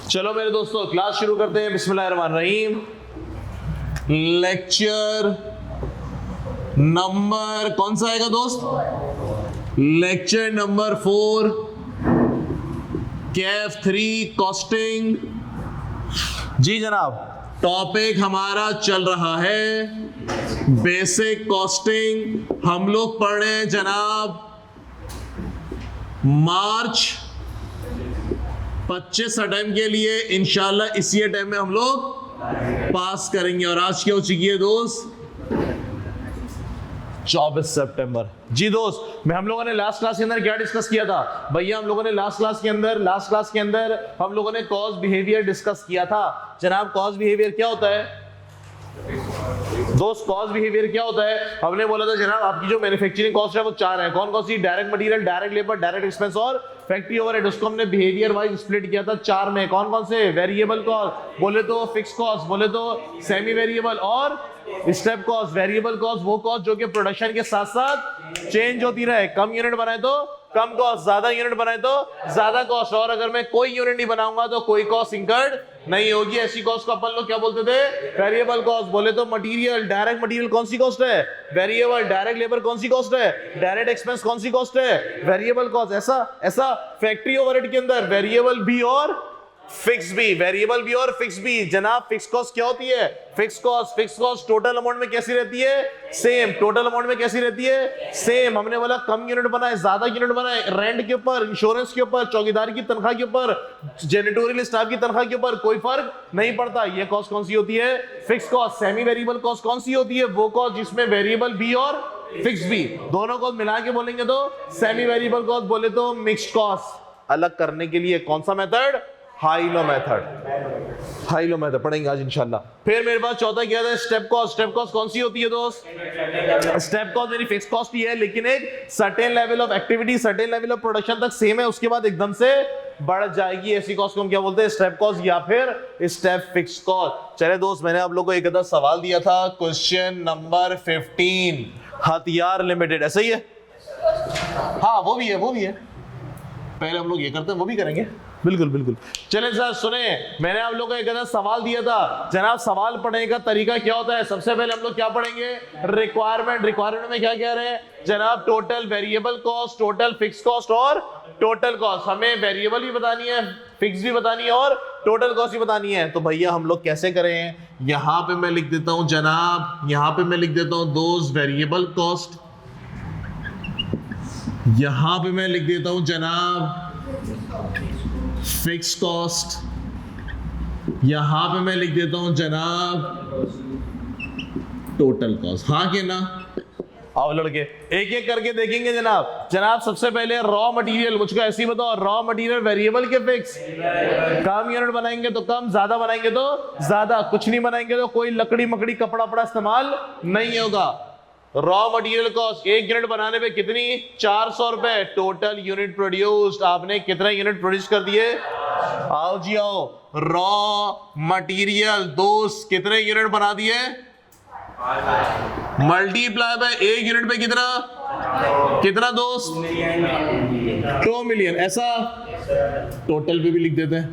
चलो मेरे दोस्तों क्लास शुरू करते हैं। बिस्मिल्लाहिर्रहमानिर्रहीम। लेक्चर नंबर कौन सा आएगा दोस्त? लेक्चर नंबर 4 कैफ 3 कॉस्टिंग। जी जनाब, टॉपिक हमारा चल रहा है बेसिक कॉस्टिंग। हम लोग पढ़ रहे हैं जनाब मार्च 25 अटेम्प्ट के लिए। इंशाल्लाह इसी अटेम्प्ट में हम लोग पास करेंगे। और आज क्या हो चुकी है दोस्त? 24 सितंबर। जी दोस्त, हम लोगों ने लास्ट क्लास के अंदर क्या डिस्कस किया था भैया? हम लोगों ने लास्ट क्लास के अंदर हम लोगों ने कॉज बिहेवियर डिस्कस किया था। जनाब कॉज बिहेवियर क्या होता है दोस्त? कॉस्ट बिहेवियर क्या होता है? हमने बोला था जनाब आपकी जो मैन्युफैक्चरिंग कॉस्ट है वो 4 है। कौन कौन सी? Direct material, direct labour, direct expense और फैक्ट्री ओवरहेड। उसको हमने बिहेवियर वाइज स्प्लिट किया था 4 में। कौन कौन से? वेरिएबल कॉस्ट बोले तो, फिक्स कॉस्ट बोले तो, सेमी वेरिएबल और स्टेप कॉस्ट। वेरिएबल कॉस्ट वो कॉस्ट जो कि प्रोडक्शन के साथ साथ चेंज होती रहे। कम यूनिट बनाए तो कम कॉस्ट, ज्यादा यूनिट बनाए तो ज्यादा कॉस्ट। और अगर मैं कोई यूनिट नहीं बनाऊंगा तो कोई कॉस्ट इंकर्ड नहीं होगी। ऐसी कॉस्ट को अपन लोग क्या बोलते थे? Variable cost. बोले तो मटेरियल, डायरेक्ट मटेरियल कौन सी कॉस्ट है? वेरिएबल। डायरेक्ट लेबर कौन सी कॉस्ट है? डायरेक्ट एक्सपेंस कौन सी कॉस्ट है? Variable cost. ऐसा फैक्ट्री ओवरहेड के अंदर वेरिएबल भी और फिक्स भी, वेरिएबल भी और फिक्स भी। जनाब फिक्स कॉस्ट क्या होती है? फिक्स कॉस्ट टोटल अमाउंट में कैसी रहती है? सेम। टोटल अमाउंट में कैसी रहती है? सेम। हमने बोला कम यूनिट बनाए, ज्यादा यूनिट बनाए, रेंट के ऊपर, इंश्योरेंस के ऊपर, चौकीदार की तनख्वाह के ऊपर, जेनिटोरियल स्टाफ की तनख्वाह के ऊपर कोई फर्क नहीं पड़ता। ये कॉस्ट कौन सी होती है? Fix cost. Semi variable cost कौन सी होती है? वो कॉस्ट जिसमें वेरिएबल भी और फिक्स भी दोनों को मिला के बोलेंगे तो सेमी वेरिएबल कॉस्ट। बोले तो मिक्स्ड कॉस्ट। अलग करने के लिए कौन सा मेथड? हाई लो मेथड पढ़ेंगे आज इंशाल्लाह। फिर मेरे पास चौथा क्या था? Step cost. स्टेप कॉस्ट कौन सी होती है दोस्त? स्टेप कॉस्ट मेरी फिक्स कॉस्ट ही है, लेकिन एक certain level of activity, certain level of production तक सेम है, उसके बाद एकदम से बढ़ जाएगी। ऐसी कॉस्ट को हम क्या बोलते हैं? स्टेप कॉस्ट या फिर स्टेप फिक्स कॉस्ट। चले दोस्त, मैंने आप लोगों को एक आधा सवाल दिया था, क्वेश्चन नंबर 15 हथियार लिमिटेड। ऐसा ही है? हाँ वो भी है। पहले हम लोग ये करते हैं, वो भी करेंगे। बिल्कुल। चलें सर सुने, मैंने आप लोगों को एक आधा सवाल दिया था। जनाब सवाल पढ़ने का तरीका क्या होता है? सबसे पहले हम लोग क्या पढ़ेंगे? रिक्वायरमेंट में क्या कह रहे हैं जनाब? Total variable cost, total fix cost और टोटल कॉस्ट। हमें वेरिएबल भी बतानी है, फिक्स भी बतानी है और टोटल कॉस्ट भी बतानी है। तो भैया हम लोग कैसे करें? यहां पे मैं लिख देता हूं जनाब, यहां पे मैं लिख देता हूं दोस्त वेरिएबल कॉस्ट, यहां पे मैं लिख देता हूं जनाब फिक्स कॉस्ट, यहां पे मैं लिख देता हूं जनाब टोटल कॉस्ट। हाँ के ना? आओ लड़के एक एक करके देखेंगे जनाब सबसे पहले रॉ मटेरियल। मुझको ऐसे ही बताओ, रॉ मटेरियल वेरिएबल के फिक्स? कम यूनिट बनाएंगे तो कम, ज्यादा बनाएंगे तो ज्यादा, कुछ नहीं बनाएंगे तो कोई लकड़ी मकड़ी कपड़ा वपड़ा इस्तेमाल नहीं होगा। रॉ मटेरियल कॉस्ट 1 यूनिट बनाने पे कितनी? 400 रुपए। टोटल यूनिट प्रोड्यूस्ड, आपने कितने यूनिट प्रोड्यूस कर दिए? आओ जी आओ। रॉ मटेरियल दोस्त कितने यूनिट बना दिए? मल्टीप्लाई बाय 1 यूनिट पे कितना दोस्त? 2 मिलियन। ऐसा टोटल पे भी लिख देते हैं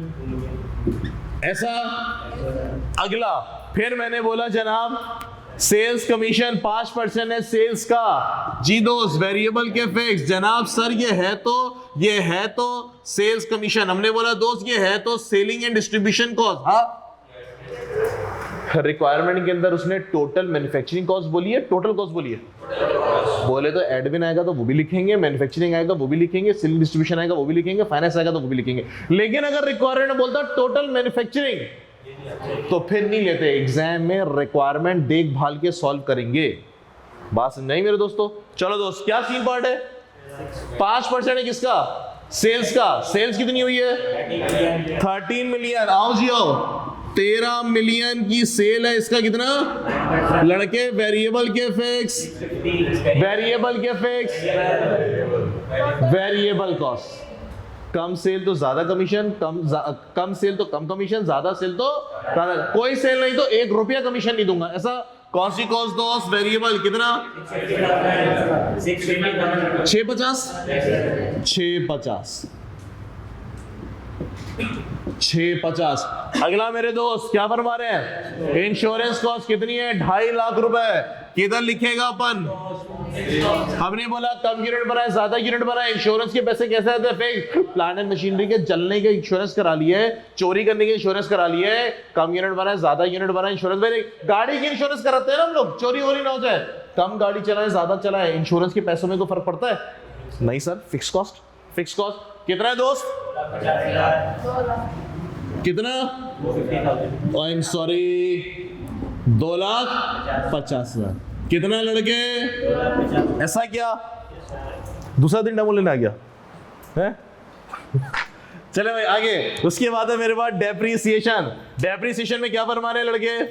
ऐसा। अगला फिर मैंने बोला जनाब सेल्स कमीशन 5% है सेल्स का। जी दोस्त वेरिएबल के फिक्स। जनाब सर ये है तो सेल्स कमीशन। हमने बोला दोस्त ये है तो सेलिंग एंड डिस्ट्रीब्यूशन कॉस्ट। हाँ रिक्वायरमेंट के अंदर उसने टोटल मैन्युफैक्चरिंग कॉस्ट बोली है, टोटल कॉस्ट बोली है। बोले तो एडमिन आएगा तो वो भी लिखेंगे, मैन्युफैक्चरिंग आएगा वो भी लिखेंगे, सेलिंग डिस्ट्रीब्यूशन आएगा वो भी लिखेंगे, फाइनेंस आएगा तो वो भी लिखेंगे। लेकिन अगर रिक्वायरमेंट बोलता टोटल मैन्युफैक्चरिंग तो फिर नहीं लेते। एग्जाम में रिक्वायरमेंट देखभाल के सॉल्व करेंगे। बात समझ नहीं मेरे दोस्तों? चलो दोस्त क्या सीन पार्ट है? 5% है किसका? सेल्स का। सेल्स कितनी हुई है? 13 मिलियन। आओ जी आओ। 13 मिलियन की सेल है। इसका कितना लड़के? वेरिएबल के फिक्स, वेरिएबल कॉस्ट। कम सेल तो ज्यादा कमीशन, कम सेल तो कम कमीशन, ज्यादा सेल तो ज्यादा। कोई सेल नहीं तो 1 रुपया कमीशन नहीं दूंगा। ऐसा कौन सी कॉस्ट दोस्त? वेरिएबल कितना? 650। 650। अगला मेरे दोस्त क्या फरमा रहे हैं, इंश्योरेंस कॉस्ट कितनी है, 2.5 लाख रुपए। किधर लिखेगा अपन, हमने बोला कम यूनिट बनाए ज्यादा यूनिट बनाए, इंश्योरेंस के पैसे कैसे आते हैं, फिक्स। प्लांट एंड मशीनरी के जलने के इंश्योरेंस करा लिए, चोरी करने के इंश्योरेंस करा लिए, कम यूनिट बनाए ज्यादा यूनिट बनाए इंश्योरेंस। भाई गाड़ी की इंश्योरेंस कराते हैं ना हम लोग, चोरी वोरी ना हो जाए, कम गाड़ी चलाए ज्यादा चलाए, इंश्योरेंस के पैसों में कोई फर्क पड़ता है नहीं sir. Fix cost, fix cost कितना है दोस्त, कितना, आई एम सॉरी 2,50,000। कितना लड़के, ऐसा क्या दूसरा दिन डेमो लेने आ गया है? चले भाई आगे। उसके बाद है मेरे पास डेप्रीसिएशन। डेप्रीसिएशन में क्या फरमा रहे हैं लड़के,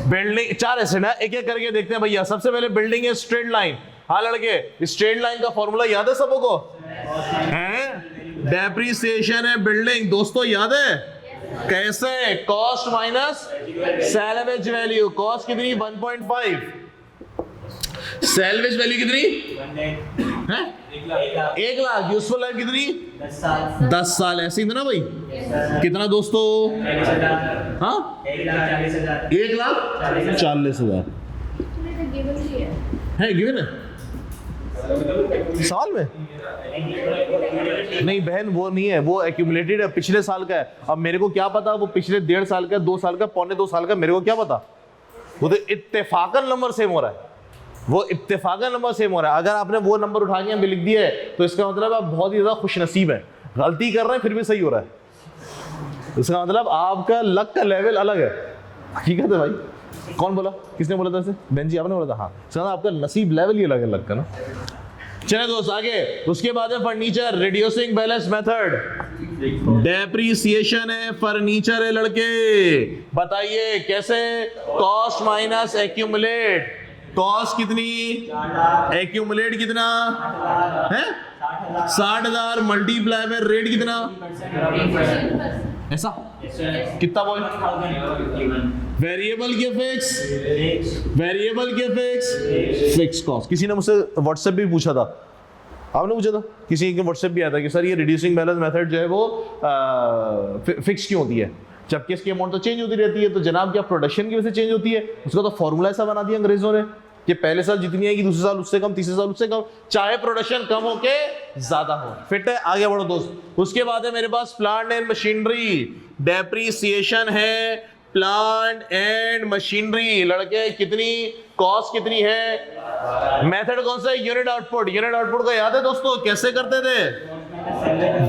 बिल्डिंग 4 एसेट है, एक एक करके देखते हैं भैया। सबसे पहले बिल्डिंग है स्ट्रेट लाइन। हाँ लड़के, स्ट्रेट लाइन का फॉर्मूला याद है सबको हैं? डेप्रीसिएशन है बिल्डिंग, दोस्तों याद है कैसे, cost minus salvage value. Cost कितनी 1.5, सैल्वेज वैल्यू कितनी है 1 लाख, यूजफुल लाइफ कितनी 10 साल। ऐसे ही था ना भाई, कितना दोस्तों, हाँ 1,40,000 है गिवन है साल में। नहीं बहन वो नहीं है, वो एक्यूमुलेटेड है, पिछले साल का है। अब मेरे को क्या पता वो पिछले 1.5 साल का, 2 साल का, पौने 2 साल का, मेरे को क्या पता। वो तो इत्तेफाकन नंबर सेम हो रहा है, वो इत्तेफाकन नंबर सेम हो रहा है। अगर आपने वो नंबर उठा के हमें लिख दिया है तो इसका मतलब आप बहुत ही ज्यादा खुशनसीब है, गलती कर रहे हैं फिर भी सही हो रहा है। इसका मतलब आपका लक का लेवल अलग है। हकीकत है भाई। कौन बोला, किसने बोला था ऐसे, बहन जी आपने बोला था? हाँ, इसका मतलब आपका नसीब लेवल ही अलग है लक का ना। चले दोस्त आगे। उसके बाद है furniture, reducing balance method. Depreciation है, फर्नीचर है लड़के, बताइए कैसे, कॉस्ट माइनस एक्यूमुलेट। कॉस्ट कितनी, एक्यूमुलेट कितना है 60,000 मल्टीप्लाई में रेट कितना, ऐसा कितना बोल, वेरिएबल के फिक्स, वेरिएबल के फिक्स, फिक्स कॉस्ट। किसी ने मुझसे व्हाट्सएप भी पूछा था, आपने पूछा था, किसी के व्हाट्सएप भी आया था कि सर ये रिड्यूसिंग बैलेंस मेथड जो है वो फिक्स क्यों होती है, जबकि इसकी अमाउंट तो चेंज होती रहती है। तो जनाब क्या प्रोडक्शन की वजह से चेंज होती है? उसका तो फॉर्मूला ऐसा बना दिया अंग्रेजों ने कि पहले साल जितनी आएगी दूसरे साल उससे कम, तीसरे साल उससे कम, चाहे प्रोडक्शन कम हो के ज्यादा हो। फिट है, आगे बढ़ो दोस्त। उसके बाद है मेरे पास प्लांट एंड मशीनरी। डेप्रीसिएशन है प्लांट एंड मशीनरी लड़के, कितनी कॉस्ट कितनी है, मेथड कौन सा है, यूनिट आउटपुट। यूनिट आउटपुट को याद है दोस्तों कैसे करते थे,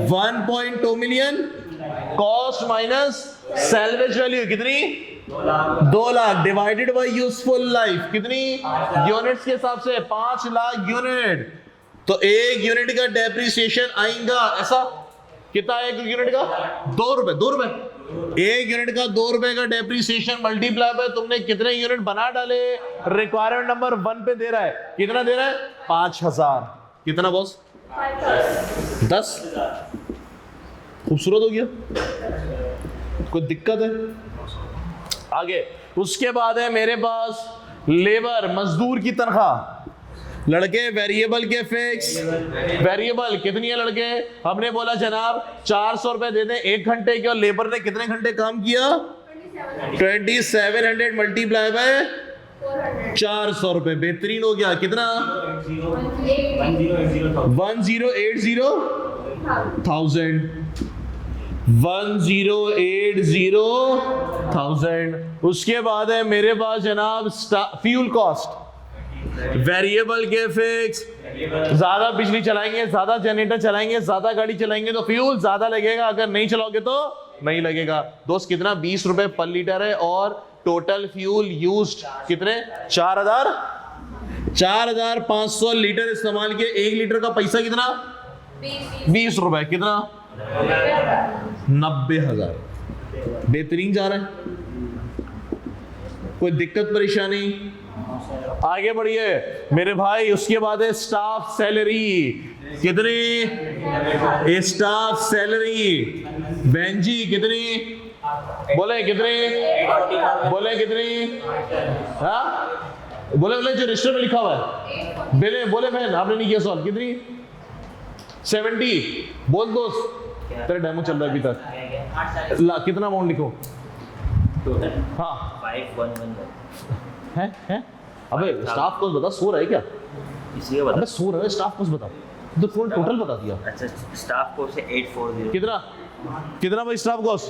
1.2 million cost minus salvage value कितनी 2 lakh divided by useful life कितनी, यूनिट्स के हिसाब से 5 लाख यूनिट। तो एक यूनिट का डेप्रीसिएशन आएगा ऐसा, कितना एक यूनिट का 2 रुपए, 2 रुपए एक यूनिट का, 2 रुपए का डेप्रीसिएशन मल्टीप्लाई बाय तुमने कितने यूनिट बना डाले, रिक्वायरमेंट नंबर 1 पे दे रहा है, कितना दे रहा है 5,000। कितना बॉस 10, खूबसूरत हो गया, कोई दिक्कत है? आगे उसके बाद है मेरे पास लेबर, मजदूर की तनख्वाह लड़के, वेरिएबल के फिक्स। वेरिएबल कितनी है लड़के, हमने बोला जनाब 400 रुपए दे दें 1 घंटे के, और लेबर ने कितने घंटे काम किया 2700 मल्टीप्लाई बाय 400 रुपए, बेहतरीन हो गया। कितना 1080,000 उसके बाद है मेरे पास जनाब फ्यूल कॉस्ट, वेरिएबल के फिक्स। ज्यादा बिजली चलाएंगे, ज्यादा जनरेटर चलाएंगे, ज्यादा गाड़ी चलाएंगे तो फ्यूल ज्यादा लगेगा, अगर नहीं चलाओगे तो नहीं लगेगा। दोस्त कितना 20 रुपए पर लीटर है, और टोटल फ्यूल यूज्ड कितने 4,500 लीटर इस्तेमाल किए। 1 लीटर का पैसा कितना 20 रुपए, कितना 90,000। बेहतरीन जा रहा है, कोई दिक्कत परेशानी? आगे बढ़िए मेरे भाई। उसके बाद है स्टाफ सैलरी, कितनी स्टाफ सैलरी, बहन जी कितनी बोले, कितनी बोले, कितनी हाँ बोले, बोले जो रजिस्टर में लिखा हुआ है, बोले बोले बहन आपने नहीं किया सवाल, कितनी 70 बोल दोस्त तेरा डेमो चल रहा है अभी तक। कितना अमाउंट लिखो? हाँ 5111 है। अबे स्टाफ कॉस्ट बता, सो रहा है क्या? इसी बता। अबे सो रहा है, स्टाफ कॉस्ट बता। तो फुल टोटल बता दिया। अच्छा स्टाफ कॉस्ट है 840। कितना भाई स्टाफ कॉस्ट?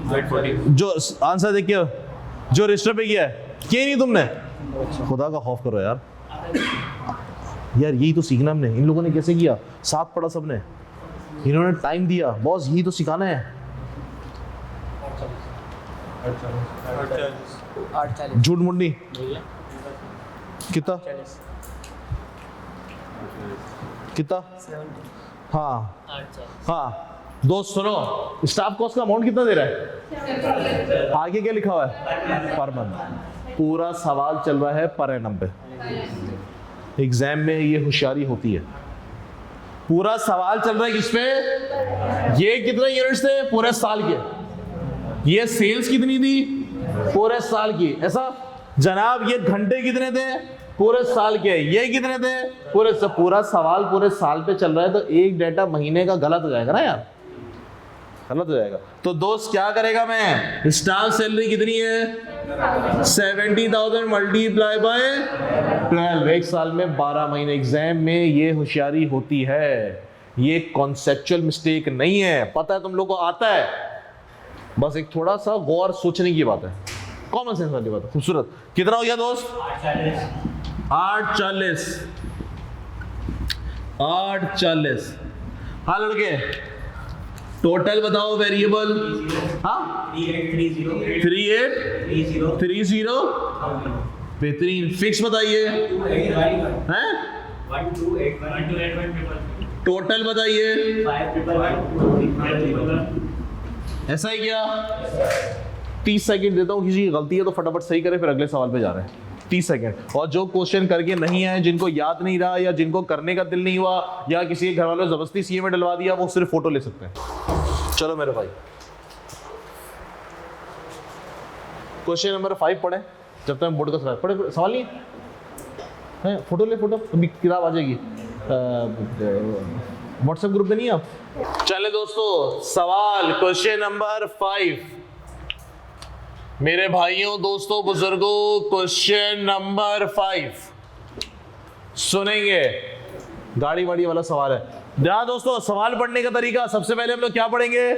840। जो आंसर देखिए, जो रजिस्टर पे किया है, किया नहीं तुमने? खुदा का खौफ करो यार। यार यही तो सीखना हमने। इन लोगों ने कैसे किया? साथ पढ़ा सबने, इन्होंने टाइम दिया। बॉस यही तो सिखाना है। 840 झूठ मुंडी कितना? कितना? हाँ हाँ दोस्त सुनो, स्टाफ कॉस्ट का अमाउंट कितना दे रहा है? आगे क्या लिखा हुआ है? Per month. पूरा सवाल चल रहा है पर एनम पे। एग्जाम में ये होशियारी होती है। पूरा सवाल चल रहा है किस पे? ये कितने यूनिट्स थे पूरे साल के? ये सेल्स कितनी थी पूरे साल की? ऐसा जनाब ये घंटे कितने थे पूरे साल के? ये कितने थे पूरे? सब पूरा सवाल पूरे साल पे चल रहा है, तो एक डेटा महीने का गलत हो जाएगा ना यार, गलत हो जाएगा। तो दोस्त क्या करेगा मैं? स्टाफ सैलरी कितनी है? 70,000 मल्टीप्लाई बाय 12। एक साल में 12 महीने। एग्जाम में ये होशियारी होती है, ये कॉन्सेप्चुअल मिस्टेक नहीं है। पता है तुम लोग को आता है, बस एक थोड़ा सा गौर सोचने की बात है, कॉमन सेंस वाली बात है। खूबसूरत। कितना हो गया दोस्त? 840। 840। हाँ लड़के टोटल बताओ वेरिएबल। हाँ 3830। बेहतरीन। फिक्स बताइए हैं? टोटल बताइए। ऐसा ही क्या? 30 सेकंड देता हूँ, किसी की गलती है तो फटाफट सही करे, फिर अगले सवाल पे जा रहे हैं। 30 सेकंड। और जो क्वेश्चन करके नहीं आए, जिनको याद नहीं रहा, या जिनको करने का दिल नहीं हुआ, या किसी के घर वालों ने जबरदस्ती सीए में डलवा दिया, वो सिर्फ फोटो ले सकते हैं। चलो मेरे भाई क्वेश्चन नंबर 5 पढ़े, जब तक बोर्ड का सवाल पढ़े। सवाल नहीं है? फोटो ले, फोटो अभी किताब आ जाएगी व्हाट्सएप ग्रुप में। नहीं आप चले दोस्तों, सवाल क्वेश्चन नंबर 5 मेरे भाइयों दोस्तों बुजुर्गों, क्वेश्चन नंबर 5 सुनेंगे। गाड़ी वाड़ी वाला सवाल है। ध्यान दोस्तों, सवाल पढ़ने का तरीका, सबसे पहले हम लोग क्या पढ़ेंगे?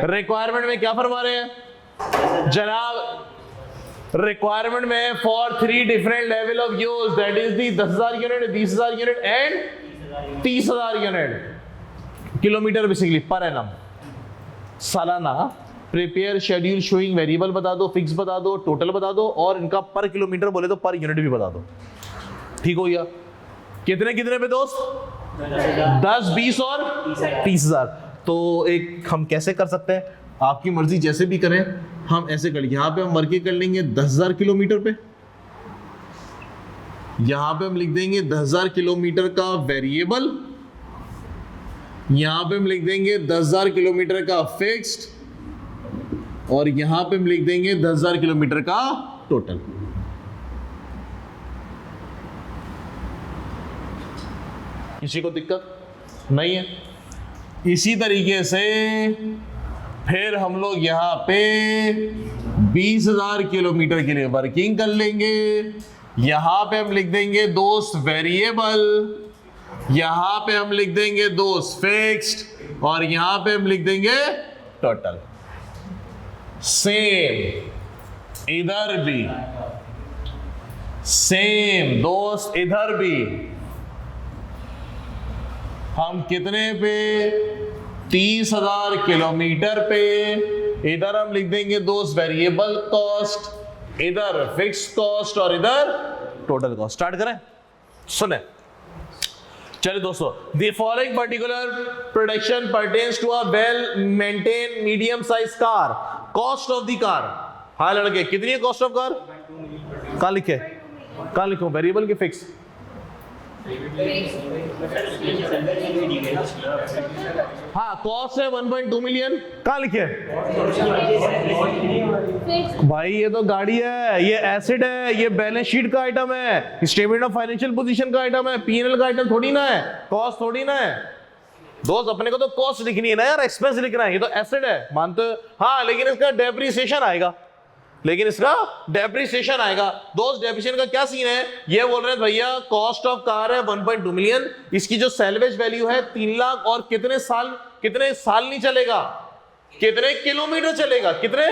रिक्वायरमेंट में क्या फरमा रहे हैं जनाब? रिक्वायरमेंट में for 3 different level of use, that is the 10,000 unit, 20,000 unit and 30,000 unit kilometre basically per annum सालाना। प्रिपेयर शेड्यूल शोइंग वेरिएबल बता दो, फिक्स बता दो, टोटल बता दो, और इनका पर किलोमीटर बोले तो पर यूनिट भी बता दो। ठीक हो गया? कितने कितने पे दोस्त? 10, 20 और 30,000। तो एक हम कैसे कर सकते हैं, आपकी मर्जी जैसे भी करें, हम ऐसे कर लेंगे। यहाँ पे हम वर्किंग कर लेंगे 10,000 किलोमीटर पे, यहाँ पे हम लिख देंगे 10,000 किलोमीटर का वेरिएबल, यहाँ पे हम लिख देंगे 10,000 किलोमीटर का फिक्स्ड, और यहां पे हम लिख देंगे 10,000 किलोमीटर का टोटल। किसी को दिक्कत नहीं है? इसी तरीके से फिर हम लोग यहां पे 20,000 किलोमीटर के लिए वर्किंग कर लेंगे। यहां पे हम लिख देंगे दोस्त वेरिएबल, यहां पे हम लिख देंगे दोस्त फिक्स्ड, और यहां पे हम लिख देंगे टोटल। सेम इधर भी, सेम दोस्त इधर भी। हम कितने पे? 30,000 किलोमीटर पे। इधर हम लिख देंगे दोस्त वेरिएबल कॉस्ट, इधर फिक्स कॉस्ट, और इधर टोटल कॉस्ट। स्टार्ट करें? सुने चलिए दोस्तों, the following particular production pertains to a well maintained medium size car. Cost of the car, हाँ लड़के कितनी है कॉस्ट ऑफ कार? कहाँ लिखे? कहाँ लिखूं? वेरिएबल के फिक्स? हाँ कॉस्ट है 1.2 मिलियन। कहाँ लिखे? भाई ये तो गाड़ी है, ये एसेट है, ये बैलेंस शीट का आइटम है, स्टेटमेंट ऑफ फाइनेंशियल पोजीशन का आइटम है, पीएनएल का आइटम थोड़ी ना है, कॉस्ट थोड़ी ना है। दोस्त अपने को तो कॉस्ट लिखनी है ना यार, एक्सपेंस लिखना है, ये तो एसेट है मानते हो? हाँ लेकिन इसका डेप्रिसिएशन आएगा, दोस्त डेप्रिसिएशन का क्या सीन है? ये बोल रहे हैं भैया कॉस्ट ऑफ कार है 1.2 मिलियन, इसकी जो सैल्वेज वैल्यू है 3 लाख, और कितने साल नहीं चलेगा, कितने किलोमीटर चलेगा, कितने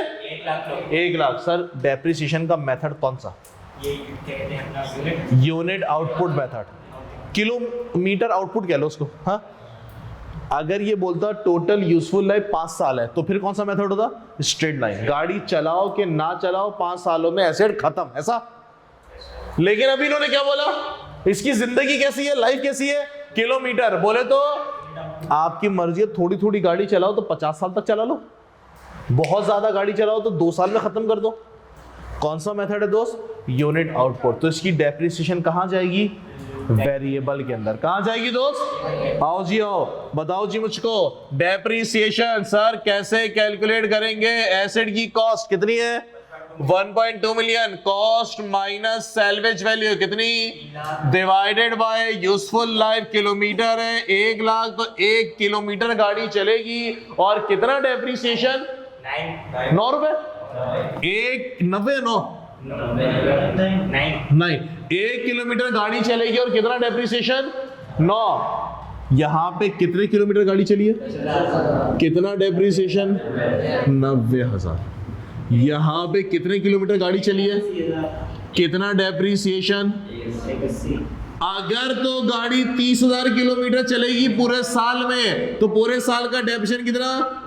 1 लाख। सर डेप्रिसिएशन का मेथड कौन सा? Unit output method, kilometre output कह लो उसको। हाँ अगर ये बोलता टोटल यूजफुल लाइफ 5 साल है तो फिर कौन सा मेथड होता? स्ट्रेट लाइन, गाड़ी चलाओ कि ना चलाओ 5 सालों में एसेट खत्म, ऐसा। लेकिन अभी इन्होंने क्या बोला, इसकी जिंदगी कैसी है, लाइफ कैसी है, किलोमीटर। बोले तो आपकी मर्जी है, थोड़ी थोड़ी गाड़ी चलाओ तो 50 साल तक चला लो, बहुत ज्यादा गाड़ी चलाओ तो 2 साल में खत्म कर दो। कौन सा मेथड है दोस्त? Unit output. तो इसकी डेप्रिसिएशन कहां जाएगी? वेरिएबल के अंदर। कहां जाएगी दोस्त? आओ जी आओ, बताओ जी मुझको। डेप्रिसिएशन सर कैसे कैलकुलेट करेंगे? एसेट की कॉस्ट कितनी है? 1.2 million, cost minus salvage value कितनी, divided by useful life, kilometre है 1 लाख, तो 1 किलोमीटर गाड़ी चलेगी, और कितना डेप्रिसिएशन? 9 रुपए, 1 किलोमीटर गाड़ी चलेगी और कितना डेप्रिसिएशन? 9। यहां पे कितने किलोमीटर गाड़ी चली है, कितना डेप्रिसिएशन? 90,000। यहां पे कितने किलोमीटर गाड़ी चली है, कितना डेप्रिसिएशन? अगर तो गाड़ी 30,000 किलोमीटर चलेगी पूरे साल में, तो पूरे साल का डेप्रिसिएशन कितना?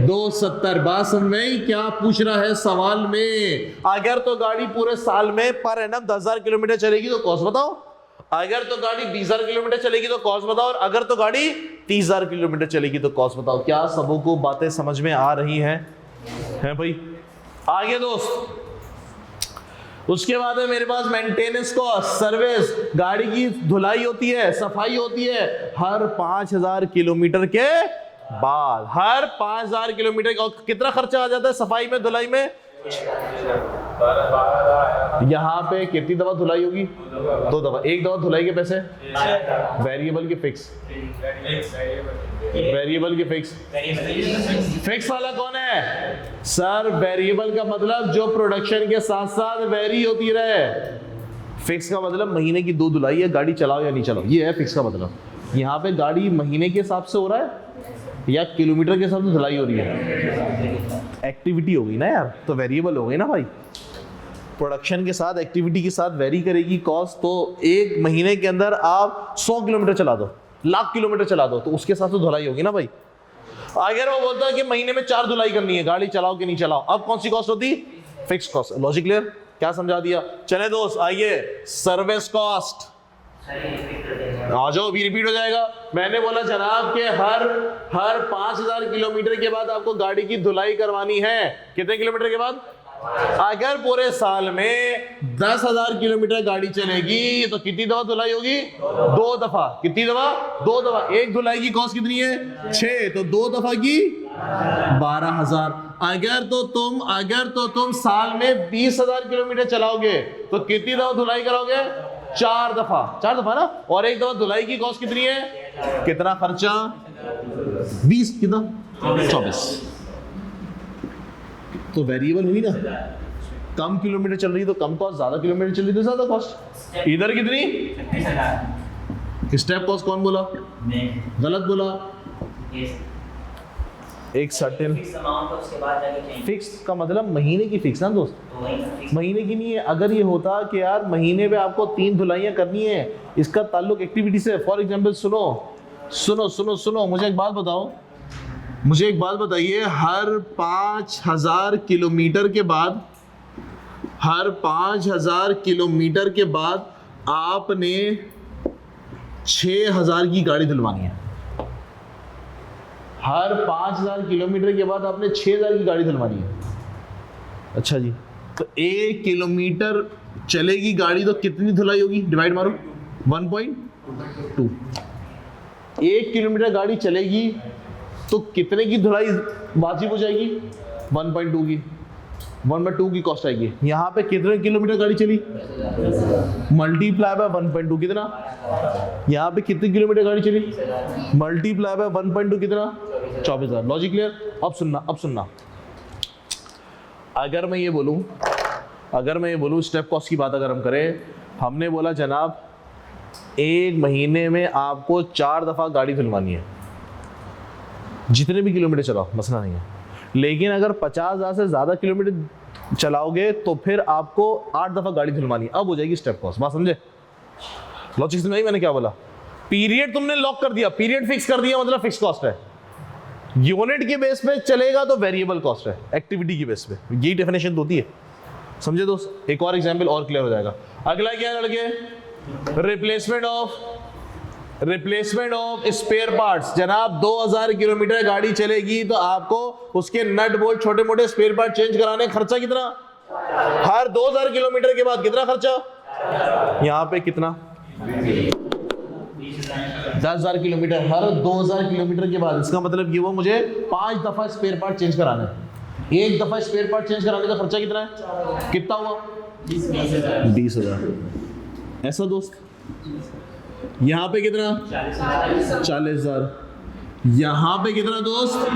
270। बात समझ में क्या पूछ रहा है सवाल में? अगर तो गाड़ी पूरे साल में पर एनम 10,000 किलोमीटर चलेगी तो कॉस्ट बताओ, अगर तो गाड़ी 20,000 किलोमीटर चलेगी तो कॉस्ट बताओ, और अगर तो गाड़ी 30,000 किलोमीटर चलेगी तो कॉस्ट बताओ। क्या सबों को बातें समझ में आ रही हैं? हैं भाई? आगे दोस्त, उसके बाद है मेरे पास मेंटेनेंस कॉस्ट, सर्विस। गाड़ी की धुलाई होती है, सफाई होती है हर 5,000 किलोमीटर के बाद, हर 5,000 किलोमीटर। और कितना खर्चा आ जाता है सफाई में, धुलाई में? यहां पे कितनी दफा धुलाई होगी? 2 दफा। 1 दफा धुलाई के पैसे वेरिएबल के फिक्स, वेरिएबल के फिक्स। फिक्स वाला कौन है सर? वेरिएबल का मतलब जो प्रोडक्शन के साथ साथ वेरी होती रहे। फिक्स का मतलब महीने की 2 धुलाई है, गाड़ी चलाओ या नहीं चलाओ, ये है फिक्स का मतलब। यहाँ पे गाड़ी महीने के हिसाब से हो रहा है या किलोमीटर के हिसाब से धुलाई हो रही है? एक्टिविटी हो गई ना यार, तो वेरिएबल हो गई ना भाई। प्रोडक्शन के साथ एक्टिविटी के साथ वेरी करेगी कॉस्ट। तो 1 महीने के अंदर आप 100 किलोमीटर चला दो, 1,00,000 किलोमीटर चला दो, तो उसके साथ तो धुलाई होगी ना भाई। अगर वो बोलता है कि महीने में 4 धुलाई करनी है, गाड़ी चलाओ कि नहीं चलाओ, अब कौन सी कॉस्ट होती? Fix cost. Logic clear? क्या समझा दिया? चले दोस्त आइए, सर्विस कॉस्ट आ जाओ, भी रिपीट हो जाएगा। मैंने बोला जनाब के हर 5,000 किलोमीटर के बाद आपको गाड़ी की धुलाई करवानी है। कितने किलोमीटर के बाद? अगर पूरे साल में 10,000 किलोमीटर गाड़ी चलेगी तो कितनी दफा धुलाई होगी? 2 दफा। कितनी दफा? 2 दफा। 1 धुलाई की कॉस्ट कितनी है? 6, तो 2 दफा की 12,000। अगर तो तुम साल में 20,000 किलोमीटर चलाओगे तो कितनी दफा धुलाई कराओगे? 4 दफा। 4 दफा ना। और 1 दफा धुलाई की कॉस्ट कितनी है? कितना खर्चा? 20, कितना? 24। तो वेरिएबल हुई ना, कम किलोमीटर चल रही तो कम कॉस्ट, ज्यादा किलोमीटर चल रही तो ज्यादा कॉस्ट। इधर कितनी? स्टेप कॉस्ट कौन बोला? गलत बोला। एक सर्टेन फिक्स का मतलब महीने की फिक्स ना दोस्त, महीने की नहीं है। अगर ये होता कि यार महीने में आपको 3 धुलाइयां करनी है, इसका ताल्लुक एक्टिविटी से। फॉर एग्जांपल सुनो, मुझे एक बात बताओ, मुझे एक बात बताइए, हर 5,000 किलोमीटर के बाद, हर 5,000 किलोमीटर के बाद आपने 6,000 की गाड़ी धुलवानी है। हर 5,000 किलोमीटर के बाद आपने 6,000 की गाड़ी धुलवानी है। अच्छा जी, तो 1 किलोमीटर चलेगी गाड़ी तो कितनी धुलाई होगी? डिवाइड मारो 1.2। 1 किलोमीटर गाड़ी चलेगी तो कितने की धुलाई वाजिब हो जाएगी? 1.2 की। 1/2 की कॉस्ट आएगी। यहाँ पे कितने किलोमीटर गाड़ी चली, मल्टीप्लाई बाय 1.2 कितना, यहाँ पे कितने किलोमीटर गाड़ी चली, मल्टीप्लाई बाय 1.2 कितना, 24,000। Logic clear? अब सुनना, अगर मैं ये बोलूँ स्टेप कॉस्ट की बात अगर हम करें, हमने बोला जनाब एक महीने में आपको 4 दफा गाड़ी धुलवानी है, जितने भी किलोमीटर चलाओ मसला नहीं है, लेकिन अगर 50,000 से ज्यादा किलोमीटर चलाओगे तो फिर आपको 8 दफा गाड़ी धुलवानी है। अब हो जाएगी स्टेप कॉस्ट। बात समझे? लॉजिक समझ मैंने क्या बोला? पीरियड तुमने लॉक कर दिया, पीरियड फिक्स कर दिया, मतलब फिक्स कॉस्ट है। यूनिट के बेस पे चलेगा तो वेरिएबल कॉस्ट है, एक्टिविटी की बेस पे। यही डेफिनेशन होती है, समझे दोस्त? एक और एग्जाम्पल और क्लियर हो जाएगा। अगला क्या है लड़के? Replacement of spare parts. जनाब 2000 किलोमीटर गाड़ी चलेगी तो आपको उसके नट बोल्ट छोटे मोटे स्पेयर पार्ट चेंज कराने, खर्चा कितना? हर 2000 किलोमीटर के बाद कितना खर्चा? यहाँ पे कितना? 10,000 किलोमीटर हर 2000 किलोमीटर के बाद। इसका मतलब ये वो मुझे 5 दफा स्पेयर पार्ट चेंज कराना है। एक दफा स्पेयर पार्ट चेंज कराने का खर्चा कितना है? कितना हुआ? 20,000। ऐसा दोस्त? यहाँ पे कितना? 40,000। यहाँ पे कितना दोस्त?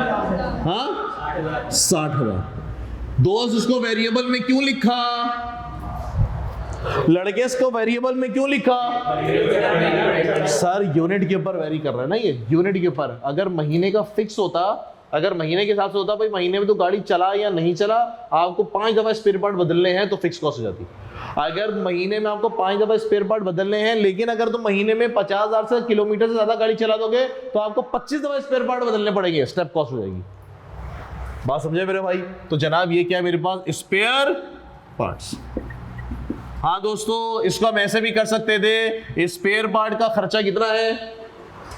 हाँ 60,000। दोस्त इसको वेरिएबल में क्यों लिखा? लड़के इसको वेरिएबल में क्यों लिखा? सर यूनिट के ऊपर वेरी कर रहा है ना ये, यूनिट के ऊपर। अगर महीने का फिक्स होता, अगर महीने के हिसाब से होता भाई महीने में तो गाड़ी चला या नहीं चला, आपको 5 दफा स्पेयर पार्ट बदलने हैं तो फिक्स कॉस्ट हो जाती। अगर महीने में आपको 5 दफा स्पेयर पार्ट बदलने हैं, लेकिन अगर तुम महीने में 50,000 से किलोमीटर से ज्यादा गाड़ी चला दोगे तो आपको 25 दफा स्पेयर पार्ट बदलने पड़ेंगे, स्टेप कॉस्ट हो जाएगी। बात समझे मेरे भाई? तो जनाब ये क्या है मेरे पास? Spare parts. हाँ दोस्तों, इसको हम ऐसे भी कर सकते थे, स्पेयर पार्ट का खर्चा कितना है?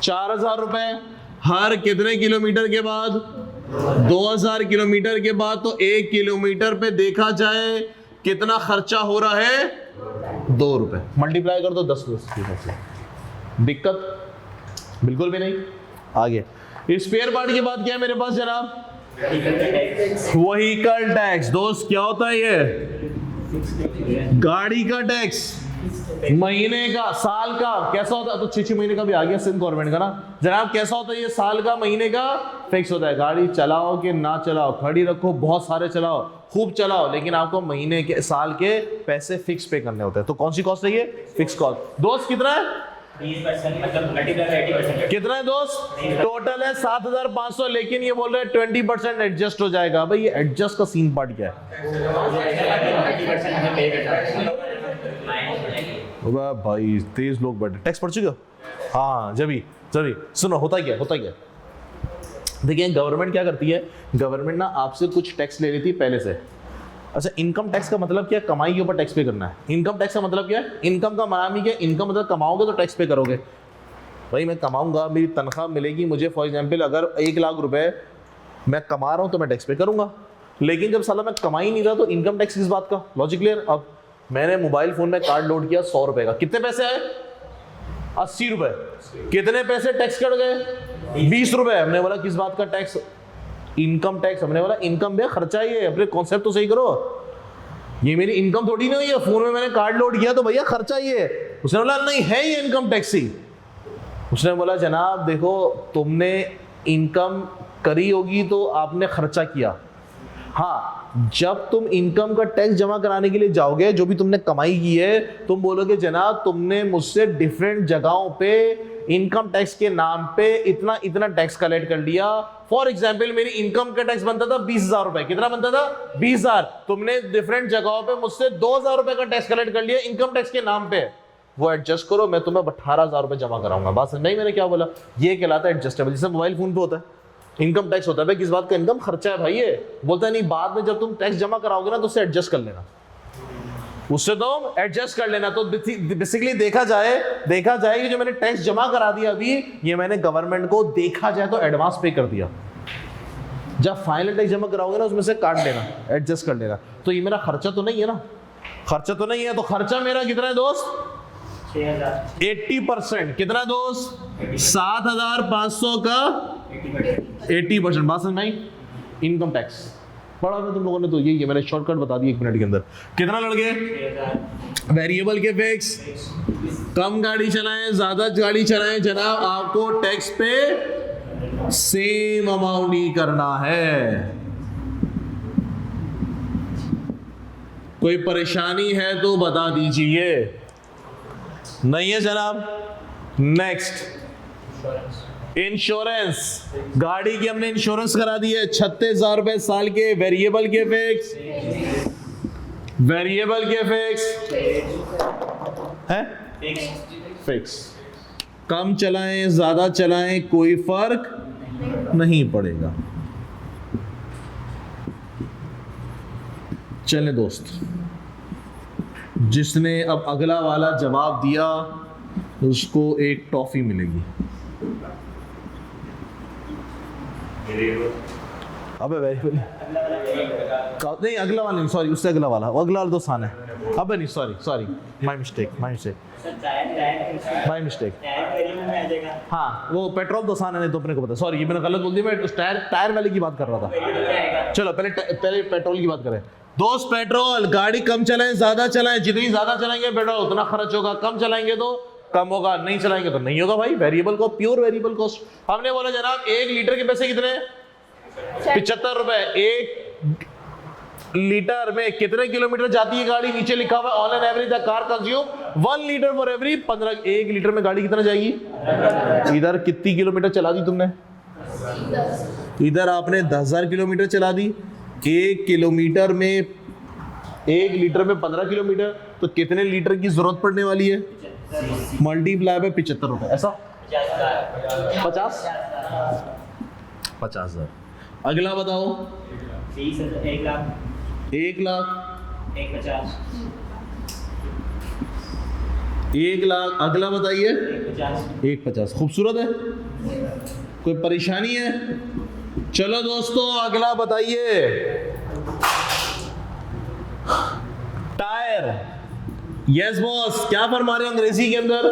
4,000 रुपए हर कितने किलोमीटर के बाद? 2000 किलोमीटर के बाद। तो 1 किलोमीटर पे देखा जाए कितना खर्चा हो रहा है? 2 रुपए। मल्टीप्लाई कर दो 10। दिक्कत बिल्कुल भी नहीं। आगे स्पेयर पार्ट के बाद क्या है मेरे पास जनाब? Vehicle tax. दोस्त क्या होता है ये? गाड़ी का टैक्स, महीने का, साल का। कैसा होता है? तो 6 महीने का भी आ गया सिंध गवर्नमेंट का ना जनाब। कैसा होता है ये? साल का, महीने का फिक्स होता है। गाड़ी चलाओ कि ना चलाओ, खड़ी रखो, बहुत सारे चलाओ, खूब चलाओ, लेकिन आपको महीने के, साल के पैसे फिक्स पे करने होते हैं। तो कौन सी कॉस्ट है ये? Fix cost. दोस्त कितना है? 20% मतलब मल्टीप्लाई 80%। कितना है दोस्त? टोटल है 7,500, लेकिन ये बोल रहे हैं 20% एडजस्ट हो जाएगा। भाई ये एडजस्ट का सीन पार्ट क्या है? भाई तेज लोग बैठे, टैक्स पढ़ चुके हो? हाँ जभी सुनो, होता क्या देखिए गवर्नमेंट क्या करती है, गवर्नमेंट ना आपसे कुछ टैक्स ले लेती है पहले से। अच्छा, इनकम टैक्स का मतलब क्या? कमाई के ऊपर टैक्स पे करना है। इनकम टैक्स का मतलब क्या है? इनकम का माना क्या? इनकम मतलब कमाओगे तो टैक्स पे करोगे। भाई मैं कमाऊंगा, मेरी तनख्वाह मिलेगी मुझे, फॉर एग्जांपल अगर 1 लाख रुपए मैं कमा रहा हूं तो मैं टैक्स पे करूंगा। लेकिन जब साला मैं कमा ही नहीं रहा तो इनकम टैक्स किस बात का? Logic clear? अब मैंने मोबाइल फोन में कार्ड लोड किया 100 रुपए का, कितने पैसे आए? 80 रुपए। कितने पैसे टैक्स कट गए? 20 रुपए। हमने बोला किस बात का टैक्स? Income tax. हमने बोला इनकम भैया खर्चा ही है, अपने कॉन्सेप्ट तो सही करो, ये मेरी इनकम थोड़ी नहीं हुई है, फोन में मैंने कार्ड लोड किया तो भैया खर्चा ही है। उसने बोला नहीं है ये इनकम टैक्स ही। उसने बोला जनाब देखो तुमने इनकम करी होगी तो आपने खर्चा किया। हाँ, जब तुम इनकम का टैक्स जमा कराने के लिए जाओगे, जो भी तुमने कमाई की है, तुम बोलोगे जनाब तुमने मुझसे डिफरेंट जगहों पे इनकम टैक्स के नाम पे इतना इतना टैक्स कलेक्ट कर लिया। फॉर एग्जाम्पल मेरी इनकम का टैक्स बनता था 20,000 रुपए। कितना बनता था? 20,000। तुमने डिफरेंट जगहों पे मुझसे 2,000 रुपए का टैक्स कलेक्ट कर लिया इनकम टैक्स के नाम पे। वो एडजस्ट करो, मैं तुम्हें 18,000 रुपए जमा कराऊंगा। बात समझ नहीं मैंने क्या बोला? ये कहलाता है एडजस्टेबल, जैसे मोबाइल फोन पे होता है इनकम टैक्स होता है। भाई किस बात का इनकम? खर्चा है भाई। ये बोलता है नहीं, बाद में जब तुम टैक्स जमा कराओगे ना तो उससे एडजस्ट कर लेना, उससे तुम एडजस्ट कर लेना। तो बेसिकली देखा जाए कि जो मैंने टैक्स जमा करा दिया अभी, ये मैंने गवर्नमेंट को देखा जाए तो एडवांस पे कर दिया। जब फाइनल टैक्स जमा कराओगे ना उसमें से काट लेना, एडजस्ट कर लेना। तो ये मेरा खर्चा तो नहीं है ना? खर्चा तो नहीं है। तो खर्चा मेरा कितना है दोस्त? 80%। कितना दोस्त? 7,500 का 80%। बात समझ में आई? इनकम टैक्स पढ़ा था तुम लोगों ने तो यही है, मैंने शॉर्टकट बता दिया 1 मिनट के अंदर। कितना लड़ गए? वेरिएबल के फिक्स। कम गाड़ी चलाएं ज्यादा गाड़ी चलाएं जनाब, आपको टैक्स पे सेम अमाउंट ही करना है। कोई परेशानी है तो बता दीजिए, नहीं है जनाब? Next, insurance. गाड़ी की हमने इंश्योरेंस करा दी है 36,000 रुपए साल के। वेरिएबल के फिक्स, वेरिएबल के फिक्स है, फिक्स। कम चलाएं ज्यादा चलाएं कोई फर्क नहीं पड़ेगा। चले दोस्त, जिसने अब अगला वाला जवाब दिया उसको एक टॉफी मिलेगी। अबे वेरिएबल नहीं, अगला वाला नहीं, सॉरी, उससे अगला वाला, अगला वाला तो आसान है। अबे नहीं, sorry sorry, my mistake, my mistake, my mistake. हाँ, वो पेट्रोल तो आसान है, नहीं तो अपने को पता। सॉरी, ये मैंने गलत बोल दिया, मैं टायर वाले की बात कर रहा था। चलो पहले पेट्रोल की बात करें दोस्त। पेट्रोल, गाड़ी कम चलाएं ज्यादा चलाएं, जितनी ज्यादा चलाएंगे पेट्रोल उतना खर्च होगा, कम चलाएंगे तो कम होगा, नहीं चलाएंगे तो नहीं होगा भाई। वेरिएबल को प्योर वेरिएबल कॉस्ट। हमने बोला जनाब 1 लीटर के पैसे कितने? 75 रुपए। 1 लीटर में कितने किलोमीटर जाती है गाड़ी? नीचे लिखा हुआ on an average the car consume 1 litre for every 15। 1 litre में गाड़ी कितना जाएगी? इधर कितनी किलोमीटर चला दी तुमने? इधर आपने 10,000 किलोमीटर चला दी। 1 किलोमीटर में 1 लीटर में 15 किलोमीटर, तो कितने लीटर की जरूरत पड़ने वाली है? मल्टीप्लाई बाय 75 रुपए, ऐसा 50,000। अगला बताओ। 1 लाख, 1 लाख, 1,50,000, 1 लाख। अगला बताइए। 1,50,000। 1,50,000। खूबसूरत है, कोई परेशानी है? चलो दोस्तों अगला बताइए। टायर। यस बॉस, क्या फरमा रहे हैं अंग्रेजी के अंदर?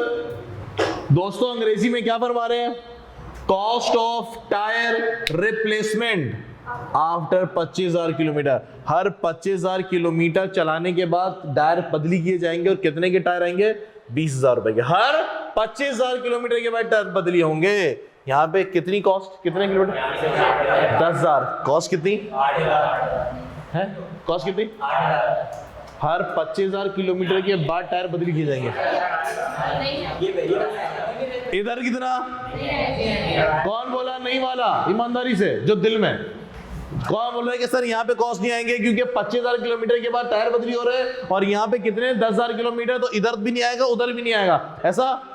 दोस्तों अंग्रेजी में क्या फरमा रहे हैं? Cost of tyre replacement after 25,000 kilometre. Her 25,000 kilometre चलाने के बाद टायर बदली किए जाएंगे, और कितने के टायर आएंगे? 20,000 रुपए के। हर 25,000 किलोमीटर के बाद टायर बदली होंगे। यहाँ पे कितनी कॉस्ट? कितने किलोमीटर? 10,000। कॉस्ट कितनी है? कॉस्ट कितनी? हर 25,000 किलोमीटर के बाद टायर बदली किए जाएंगे। इधर कितना? कौन बोला नहीं वाला? ईमानदारी से, जो दिल में। कौन बोल रहा है कि सर यहाँ पे कॉस्ट नहीं आएंगे क्योंकि 25,000 किलोमीटर के बाद टायर बदली हो रहे हैं, और यहाँ पे कितने 10,000 किलोमीटर, तो इधर भी नहीं आएगा उधर भी नहीं आएगा, ऐसा?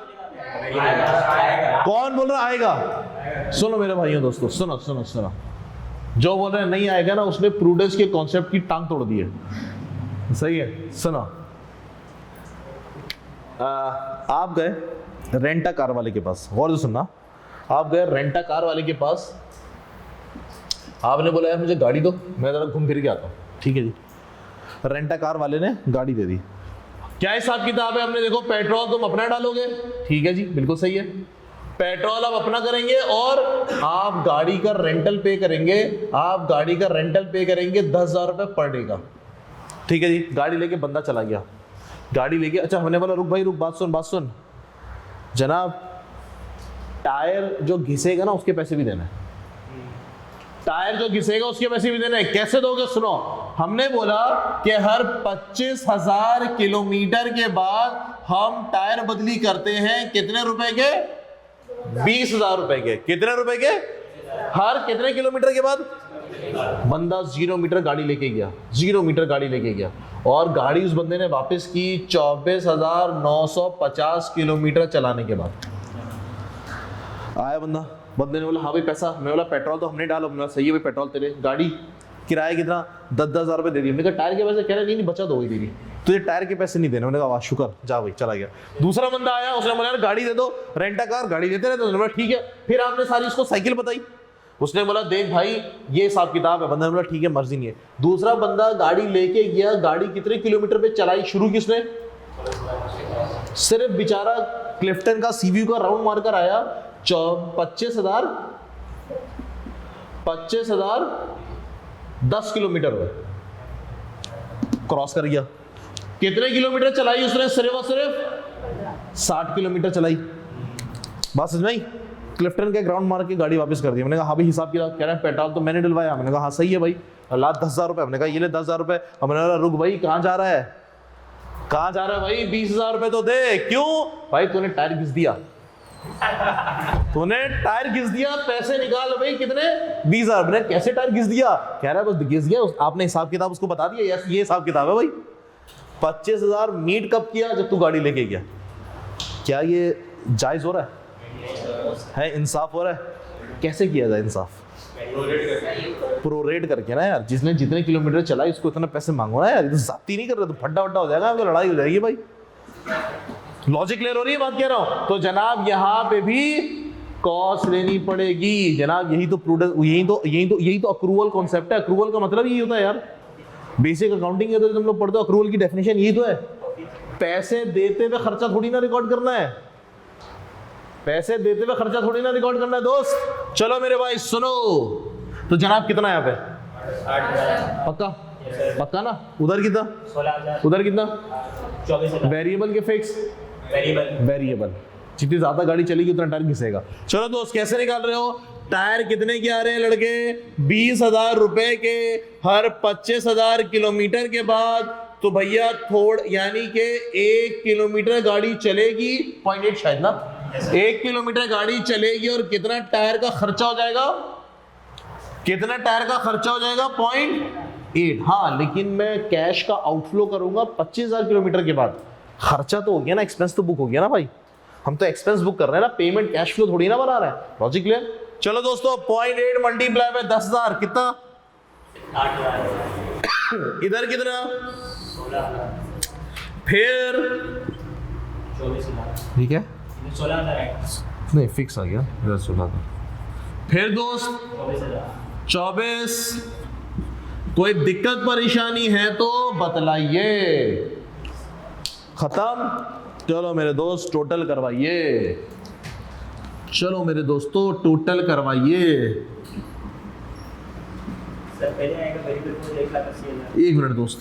कौन बोल रहा आएगा? सुनो मेरे भाइयों दोस्तों, सुनो सुनो सुनो। जो बोल रहे नहीं आएगा ना, उसने प्रूडेंस के कॉन्सेप्ट की टांग तोड़ दी है। सही है, सुनो। आप गए रेंटा कार वाले के पास, और जो सुनना, आप गए रेंटा कार वाले के पास, आपने बोला यार मुझे गाड़ी दो, मैं जरा घूम फिर के आता हूँ। ठीक है जी, रेंटा कार वाले ने गाड़ी दे दी। क्या हिसाब किताब है? हमने देखो पेट्रोल तुम अपना डालोगे, ठीक है जी, बिल्कुल सही है। पेट्रोल आप अपना करेंगे और आप गाड़ी का रेंटल पे करेंगे। आप गाड़ी का रेंटल पे करेंगे 10,000 रुपए पर डे का। ठीक है जी, गाड़ी लेके बंदा चला गया, गाड़ी लेके। अच्छा, हमने बोला रुक भाई रुक, बात सुन बात सुन। जनाब टायर जो घिसेगा ना उसके पैसे भी देना है। टायर जो घिसेगा उसके पैसे भी देने हैं। कैसे दोगे? सुनो, हमने बोला कि हर 25,000 किलोमीटर के बाद हम टायर बदली करते हैं। कितने रुपए के? 20,000 रुपए के। कितने रुपए के? हर कितने किलोमीटर के बाद? बंदा 0 मीटर गाड़ी लेके गया, 0 मीटर गाड़ी लेके गया, और गाड़ी उस बंदे ने वापस की 24,950 किलोमीटर चलाने के बाद। आया बंदा, बंदे ने बोला हाँ भाई पैसा। मैं बोला पेट्रोल तो हमने डाला। मैं सही है भाई, पेट्रोल तेरे, गाड़ी किराया कितना? 10,000 रुपए दे दिए। मैंने कहा टायर के पैसे? कह रहे नहीं बचा दो ही दीदी, तुझे टायर के पैसे नहीं देने। मैंने कहा वाह शुक्र, जा भाई, चला गया। दूसरा बंदा आया, उसने बोला यार गाड़ी दे दो, रेंटा कार गाड़ी देते रहते। बोला ठीक है। फिर आपने सारी उसको साइकिल बताई, उसने बोला देख भाई ये हिसाब किताब है। बंदा ने बोला ठीक है, मर्जी नहीं है। दूसरा बंदा गाड़ी लेके गया, गाड़ी कितने किलोमीटर पे चलाई शुरू किसने? सिर्फ बेचारा क्लिफ्टन का सीवी का राउंड मारकर आया। 25,000 10 किलोमीटर हुए, क्रॉस कर गया। कितने किलोमीटर चलाई उसने? सिर्फ और सिर्फ 60 किलोमीटर चलाई। बात समझ में आई? क्लिफ्टन के ग्राउंड मार के गाड़ी वापस कर दी। मैंने कहा हाँ भाई हिसाब किया, कह रहे हैं पेट्रोल तो मैंने डलवाया। मैंने कहा हाँ सही है भाई, ला 10,000 रुपये। हमने कहा ये ले 10,000 रुपये। हमने कहा रुक भाई, कहाँ जा रहा है, कहाँ जा रहा है भाई, 20,000 रुपये तो दे। क्यों भाई? तूने टायर घिस दिया, तूने टायर घिस दिया, पैसे निकाल भाई। कितने? 20,000। मैंने कैसे टायर घिस दिया? कह रहा है बस घिस गया। आपने हिसाब किताब उसको बता दिया? यस, ये हिसाब किताब है भाई। 25,000 मीट कब किया? जब तू गाड़ी लेके गया। क्या ये जायज हो रहा है? इंसाफ हो रहा है? कैसे किया जाए इंसाफ? प्रोरेट करके ना यार, जिसने जितने किलोमीटर चलाई उसको इतना पैसे मांगो ना यार। ये तो जाती नहीं कर रहे, तो फड्डा वड्डा हो जाएगा, तो लड़ाई हो जाएगी भाई। लॉजिक क्लियर हो रही है? बात कह रहा हूं तो जनाब यहाँ पे भी कॉस्ट लेनी पड़ेगी जनाब। यही तो प्रूडेंस, यही तो अक्रूवल कॉन्सेप्ट है। अक्रूवल का मतलब यही होता है यार, बेसिक अकाउंटिंग है तो तुम लोग पढ़ते हो, अक्रूवल की डेफिनेशन यही तो है। पैसे देते हुए खर्चा थोड़ी ना रिकॉर्ड करना है, पैसे देते हुए खर्चा थोड़ी ना रिकॉर्ड करना है दोस्त। चलो मेरे भाई सुनो, तो जनाब कितना है यहाँ पे? पक्का? पक्का ना? उधर कितना? 16,000। उधर कितना? 24,000। वेरिएबल के फिक्स? वेरिएबल। जितनी ज्यादा गाड़ी चलेगी उतना टायर घिसेगा। चलो दोस्त कैसे निकाल रहे हो? टायर कितने के आ रहे हैं लड़के? 20,000 रुपए के हर 25,000 किलोमीटर के बाद। तो भैया थोड़ यानी कि 1 किलोमीटर गाड़ी चलेगी, 0.8 शायद ना, 1 किलोमीटर गाड़ी चलेगी और कितना टायर का खर्चा हो जाएगा? कितना टायर का खर्चा हो जाएगा? 0.8। हाँ, लेकिन मैं कैश का आउटफ्लो करूंगा 25,000 किलोमीटर के बाद। खर्चा तो हो गया ना, एक्सपेंस तो बुक हो गया ना भाई। हम तो एक्सपेंस बुक कर रहे हैं ना, पेमेंट कैश फ्लो थोड़ी ना बना रहे हैं। Logic clear? चलो दोस्तों 0.8 मल्टीप्लाई बाय 10,000 कितना? 8,000। इधर कितना? 16,000। फिर 24,000। ठीक है, 16,000 है। नहीं फिक्स आ गया इधर 16,000। फिर दोस्त 24,000। 24। कोई दिक्कत परेशानी है तो बतलाइए। खत्म? चलो मेरे दोस्त टोटल करवाइए। चलो मेरे दोस्तों टोटल करवाइए। सर पहले आएगा वेरिएबल को 1,80,000। एक मिनट दोस्त।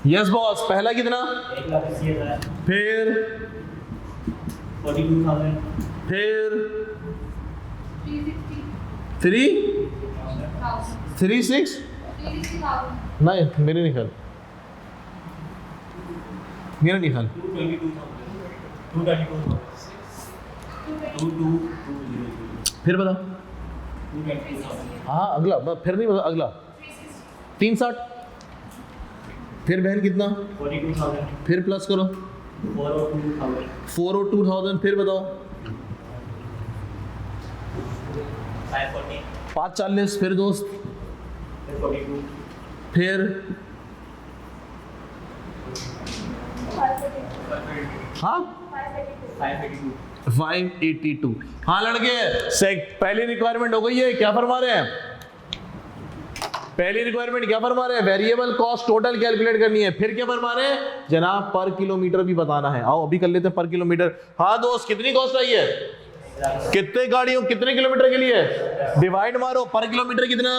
यस बॉस, पहला कितना? 1,80,000। फिर 42,000। फिर 36 नहीं, मेरे नहीं ख्याल, मेरा नहीं ख्याल। 222,000। फिर बताओ। 222,000। हाँ अगला, फिर नहीं बता, अगला 360। फिर बहन कितना? 42,000। फिर प्लस करो 402,000। 402,000। फिर बताओ 540। 540। फिर दोस्त 42। फिर हाँ 582। 582। हाँ लड़के पहली रिक्वायरमेंट हो गई है। क्या फरमा रहे हैं? पहली रिक्वायरमेंट क्या फरमा रहे हैं? वेरिएबल कॉस्ट टोटल कैलकुलेट करनी है। फिर क्या फरमा रहे हैं जनाब? पर किलोमीटर भी बताना है। आओ अभी कर लेते हैं पर किलोमीटर। हाँ दोस्त कितनी कॉस्ट आई है? कितने गाड़ियों कितने किलोमीटर के लिए? डिवाइड मारो, पर किलोमीटर कितना?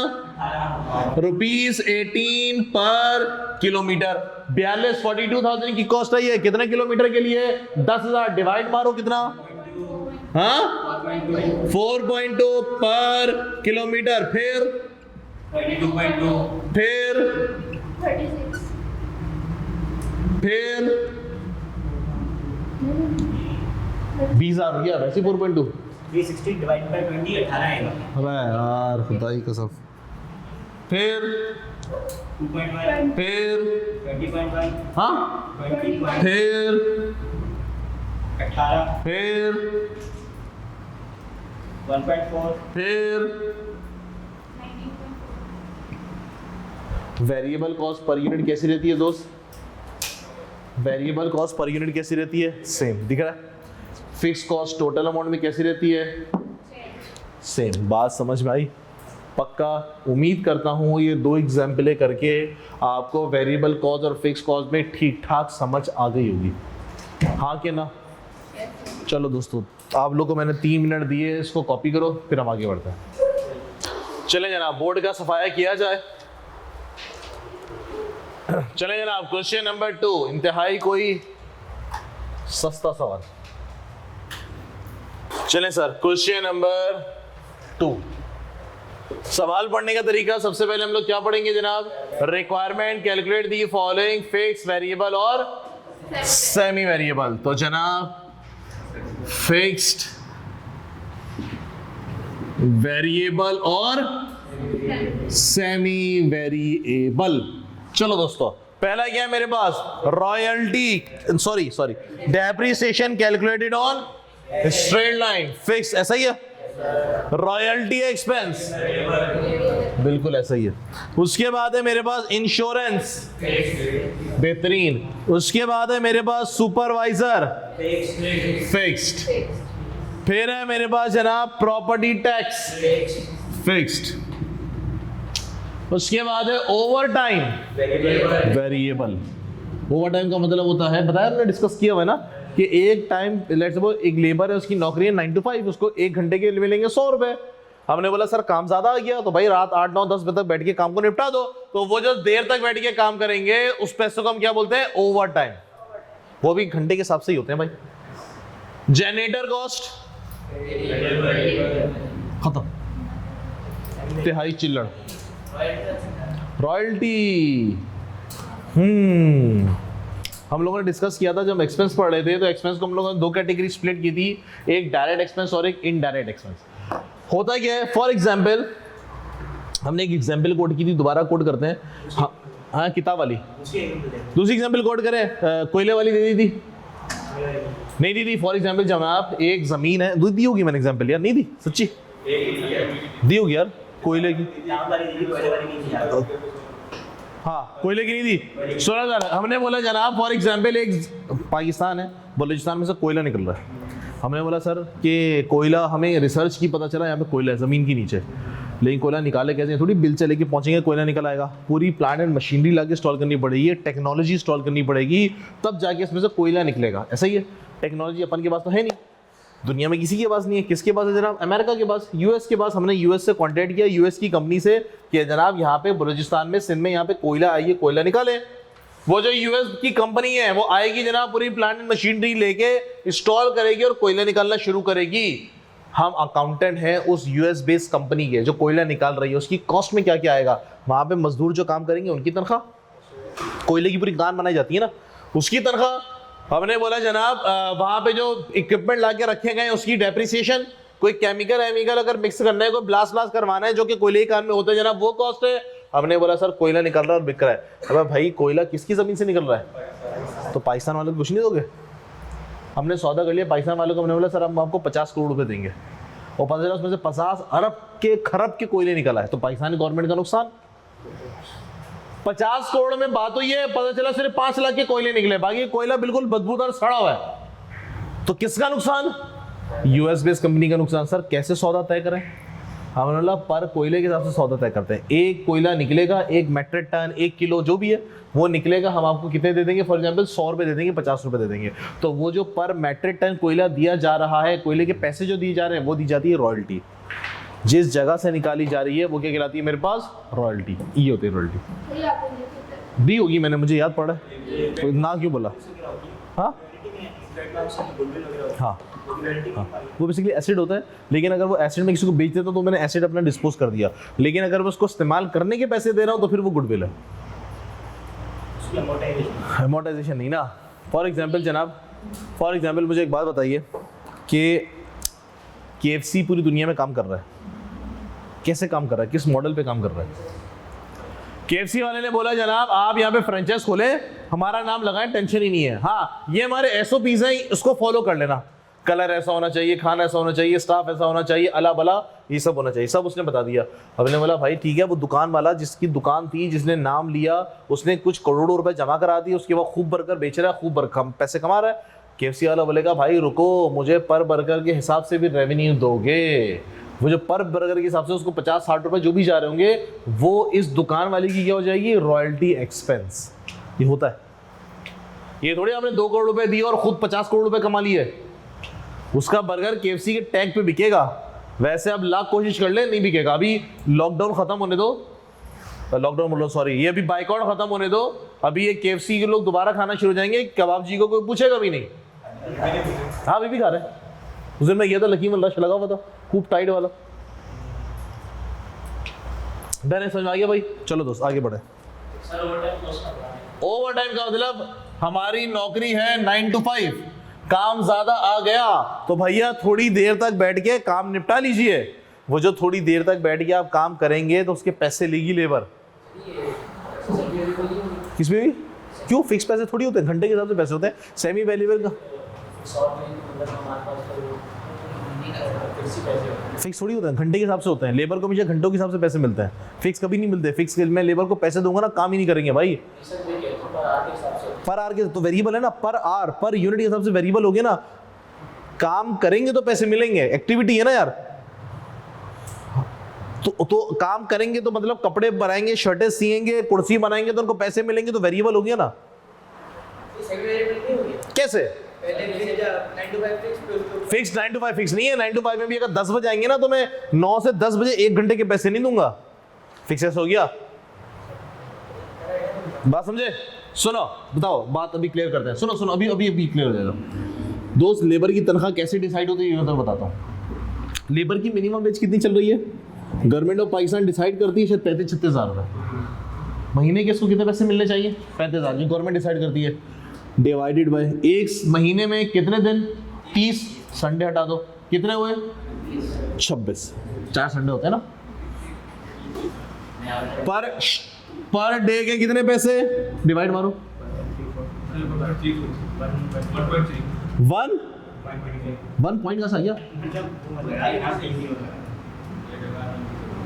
₹18 पर किलोमीटर। 42,000 की कॉस्ट आई है। कितने किलोमीटर के लिए? 10,000। डिवाइड मारो कितना? हाँ 4.2 पर किलोमीटर। फिर 22.2। फिर 20,000 हो गया वैसे 4.2। 360 डिवाइड बाय 20 18 आएगा। अबे यार खुदा की कसम। फिर 2.1। फिर 20.1। हाँ 20.1। फिर 18। फिर 1.4। फिर वेरिएबल कॉस्ट पर यूनिट कैसी रहती है दोस्त? वेरिएबल कॉस्ट पर यूनिट कैसी रहती है? सेम दिख रहा है। फिक्स कॉस्ट टोटल अमाउंट में कैसी रहती है? सेम। बात समझ में आई? पक्का? उम्मीद करता हूँ ये 2 एग्जाम्पलें करके आपको वेरिएबल कॉस्ट और फिक्स कॉस्ट में ठीक ठाक समझ आ गई होगी। हाँ कि ना? चलो दोस्तों आप लोग को मैंने 3 मिनट दिए, इसको कॉपी करो फिर हम आगे बढ़ते हैं। चले जनाब, बोर्ड का सफाया किया जाए। चले जनाब, क्वेश्चन नंबर 2, इंतहाई कोई सस्ता सवाल। चलें सर, क्वेश्चन नंबर 2। सवाल पढ़ने का तरीका, सबसे पहले हम लोग क्या पढ़ेंगे जनाब? Requirement, calculate the following fix, variable और सेमी वेरिएबल। तो जनाब फिक्स्ड, वेरिएबल और सेमी वेरिएबल। चलो दोस्तों, पहला क्या है मेरे पास? Royalty, sorry depreciation calculated on straight line, fix, ऐसा ही है। रॉयल्टी एक्सपेंस, बिल्कुल ऐसा ही है। उसके बाद है मेरे पास इंश्योरेंस, बेहतरीन। उसके बाद है मेरे पास सुपरवाइजर, फिक्स्ड। फिर है मेरे पास जनाब प्रॉपर्टी टैक्स, फिक्स्ड। उसके बाद है over time, variable. Over time का मतलब होता है, बताया हमने, डिस्कस किया हुआ है ना, कि एक टाइम, लेट्स सपोज एक लेबर है, उसकी नौकरी है 9 to 5, उसको 1 घंटे के लिए मिलेंगे 100 रुपए। हमने बोला सर काम ज्यादा आ गया, तो भाई रात 8, 9, 10 बजे तक बैठ के काम को निपटा दो। तो वो जो देर तक बैठ के काम करेंगे उस पैसे को हम क्या बोलते हैं? Over time. वो भी घंटे के हिसाब से ही होते हैं भाई। जनरेटर कॉस्ट, खत्म, तिहाई चिल्लड़। रॉयल्टी, हम लोगों ने डिस्कस किया था जब एक्सपेंस पढ़ रहे थे, तो एक्सपेंस को हम लोगों ने 2 कैटेगरी स्प्लिट की थी, एक डायरेक्ट एक्सपेंस और एक इनडायरेक्ट एक्सपेंस। होता क्या है, फॉर एग्जांपल हमने एक एग्जांपल कोड की थी, दोबारा कोड करते हैं। हाँ किताब वाली दूसरी एग्जांपल कोड करें, कोयले वाली दे दी थी, नहीं दी थी। फॉर एग्जांपल जनाब एक जमीन है, दी होगी मैंने एग्जांपल यार, नहीं दी सच्ची, दी होगी यार कोयले की, हाँ कोयले की नहीं दी। सुना सर, हमने बोला जनाब फॉर एग्जांपल एक पाकिस्तान है, बलूचिस्तान में से कोयला निकल रहा है। हमने बोला सर कि कोयला, हमें रिसर्च की पता चला यहाँ पे कोयला है ज़मीन के नीचे, लेकिन कोयला निकाले कैसे? थोड़ी बिल से लेके पहुँचेंगे कोयला निकल आएगा। पूरी प्लांट एंड मशीनरी ला के इंस्टॉल करनी पड़ेगी, टेक्नोलॉजी इंस्टॉल करनी पड़ेगी, तब जाके इसमें से कोयला निकलेगा। ऐसा ही है, टेक्नोलॉजी अपन के पास तो है नहीं, दुनिया में किसी के पास नहीं है। किसके पास है जनाब? अमेरिका के पास, यूएस के पास। हमने यूएस से कॉन्टैक्ट किया, यूएस की कंपनी से, कि जनाब यहाँ पे बलूचिस्तान में, सिंध में यहाँ पे कोयला आइए, कोयला निकाले। वो जो यूएस की कंपनी है वो आएगी जनाब, पूरी प्लांट एंड मशीनरी लेके इंस्टॉल करेगी और कोयला निकालना शुरू करेगी। हम अकाउंटेंट हैं उस यूएस बेस्ड कंपनी के जो कोयला निकाल रही है, उसकी कॉस्ट में क्या क्या आएगा? वहाँ पे मजदूर जो काम करेंगे उनकी तनख्वाह, कोयले की पूरी कान बनाई जाती है ना, उसकी तनख्वाह। हमने बोला जनाब वहाँ पे जो इक्विपमेंट ला के रखे गए हैं उसकी डेप्रिसिएशन, कोई केमिकल अगर मिक्स करना है, कोई ब्लास्ट करवाना है जो कि कोयले के कान में होता है जनाब, वो कॉस्ट है। हमने बोला सर कोयला निकल रहा है और बिक रहा है। अबे भाई कोयला किसकी जमीन से निकल रहा है? तो पाकिस्तान वालों को कुछ नहीं दोगे? हमने सौदा कर लिया पाकिस्तान वालों को, हमने बोला सर हम आपको 50 करोड़ रुपए देंगे, और पता चला उसमें से 50 अरब के खरब के कोयले निकला है, तो पाकिस्तानी गवर्नमेंट का नुकसान। 50 करोड़ में बात हुई है, पता चला सिर्फ 5 लाख के कोयले निकले, बाकी कोयला बिल्कुल बदबूदार सड़ा हुआ है, तो किसका नुकसान? यूएस बेस्ड कंपनी का नुकसान। सर कैसे सौदा तय करें? हमने बोला पर कोयले के हिसाब से सौदा तय करते हैं। एक कोयला निकलेगा, 1 मेट्रिक टन, 1 किलो जो भी है वो निकलेगा, हम आपको कितने दे देंगे? फॉर एग्जांपल 100 रुपए दे देंगे, 50 रुपए दे देंगे। तो वो जो पर मेट्रिक टन कोयला दिया जा रहा है, कोयले के पैसे जो दिए जा रहे हैं, वो दी जाती है रॉयल्टी। जिस जगह से निकाली जा रही है वो क्या कहलाती है मेरे पास? रॉयल्टी। ये होती है रॉयल्टी। दी होगी मैंने, मुझे याद पड़ा है, तो ना क्यों बोला? हाँ हाँ हाँ, वो बेसिकली एसिड होता है, लेकिन अगर वो एसिड में किसी को बेच देता तो मैंने एसिड अपना डिस्पोज कर दिया, लेकिन अगर मैं उसको इस्तेमाल करने के पैसे दे रहा हूँ तो फिर वो गुडविल है, अमोर्टाइजेशन नहीं ना। फॉर एग्जांपल जनाब, फॉर एग्जांपल मुझे एक बात बताइए कि KFC पूरी दुनिया में काम कर रहा है, कैसे काम कर रहा है, किस मॉडल पे काम कर रहा है? KFC वाले ने बोला जनाब आप यहाँ पे फ्रेंचाइज खोले, हमारा नाम लगाएं, टेंशन ही नहीं है, हाँ ये हमारे SOPs हैं, उसको फॉलो कर लेना, कलर ऐसा होना चाहिए, खाना ऐसा होना चाहिए, स्टाफ ऐसा होना चाहिए, अला बला ये सब होना चाहिए, सब उसने बता दिया। हमने बोला भाई ठीक है, वो दुकान वाला जिसकी दुकान थी, जिसने नाम लिया, उसने कुछ करोड़ों रुपए जमा करा दिए, उसके बाद खूब बर्गर बेच रहा है, खूब पैसे कमा रहा है। KFC वाला बोलेगा भाई रुको, मुझे पर बर्गर के हिसाब से भी रेवेन्यू दोगे, वो जो पर बर्गर के हिसाब से उसको 50-60 रुपए जो भी जा रहे होंगे, वो इस दुकान वाले की क्या हो जाएगी? Royalty expense. ये होता है, ये थोड़ी आपने 2 करोड़ रुपए दिए और खुद 50 करोड़ रुपए कमा लिए। उसका बर्गर KFC के टैग पे बिकेगा, वैसे अब लाख कोशिश कर ले नहीं बिकेगा। अभी लॉकडाउन खत्म होने दो, लॉकडाउन बोलो सॉरी, ये अभी बाइकआउट खत्म होने दो, अभी ये KFC के लोग दोबारा खाना शुरू हो जाएंगे, कबाब जी को कोई पूछेगा भी नहीं। हाँ अभी भी खा रहे हैं। उस दिन मैं ये था लकीम रश लगा हुआ था खूब टाइट वाला। बहने समझ आ गया भाई? चलो दोस्त आगे बढ़े। ओवर टाइम का मतलब हमारी नौकरी है 9 to 5, काम ज्यादा आ गया तो भैया थोड़ी देर तक बैठ के काम निपटा लीजिए। वो जो थोड़ी देर तक बैठ के आप काम करेंगे तो उसके पैसे लेगी लेबर। किसमें भी? क्यों? फिक्स पैसे थोड़ी होते हैं, घंटे के हिसाब से पैसे होते हैं। सेमी वैल्यूएबल का फिक्स थोड़ी होता है, घंटे के हिसाब से होते हैं। लेबर को हमेशा घंटों के हिसाब से पैसे मिलते हैं, फिक्स कभी नहीं मिलते। फिक्स मैं लेबर को पैसे दूंगा ना, काम ही नहीं करेंगे भाई। पर आर के तो वेरिएबल है ना, पर आर पर यूनिट के हिसाब से वेरिएबल हो गया ना। काम करेंगे तो पैसे मिलेंगे, एक्टिविटी है ना यार। तो काम करेंगे तो मतलब कपड़े बनाएंगे, शर्टें सिएंगे, कुर्सी बनाएंगे तो उनको पैसे मिलेंगे, तो वेरिएबल हो गया ना। कैसे? फिक्स 9 to 5 फिक्स नहीं है। 9 to 5 में भी अगर 10 बजे आएंगे ना तो मैं 9 से 10 बजे 1 घंटे के पैसे नहीं दूंगा। फिक्स ऐसा हो गया। बात समझे? सुनो बताओ, बात अभी क्लियर करते हैं। सुनो सुनो अभी अभी अभी क्लियर हो जाएगा दोस्त। लेबर की तनख्वाह कैसे डिसाइड होती है ये मैं बताता हूँ। लेबर की मिनिमम वेज कितनी चल रही है? गवर्नमेंट ऑफ पाकिस्तान डिसाइड करती है शायद 35-36 हज़ार रुपये महीने के। इसको कितने पैसे मिलने चाहिए? 35,000 जो गवर्नमेंट डिसाइड करती है, डिवाइडेड बाय एक महीने में कितने दिन? 30, संडे हटा दो, कितने हुए? 26। 4 संडे होते हैं ना। पर डे के कितने पैसे? डिवाइड मारो 1 पॉइंट का सा गया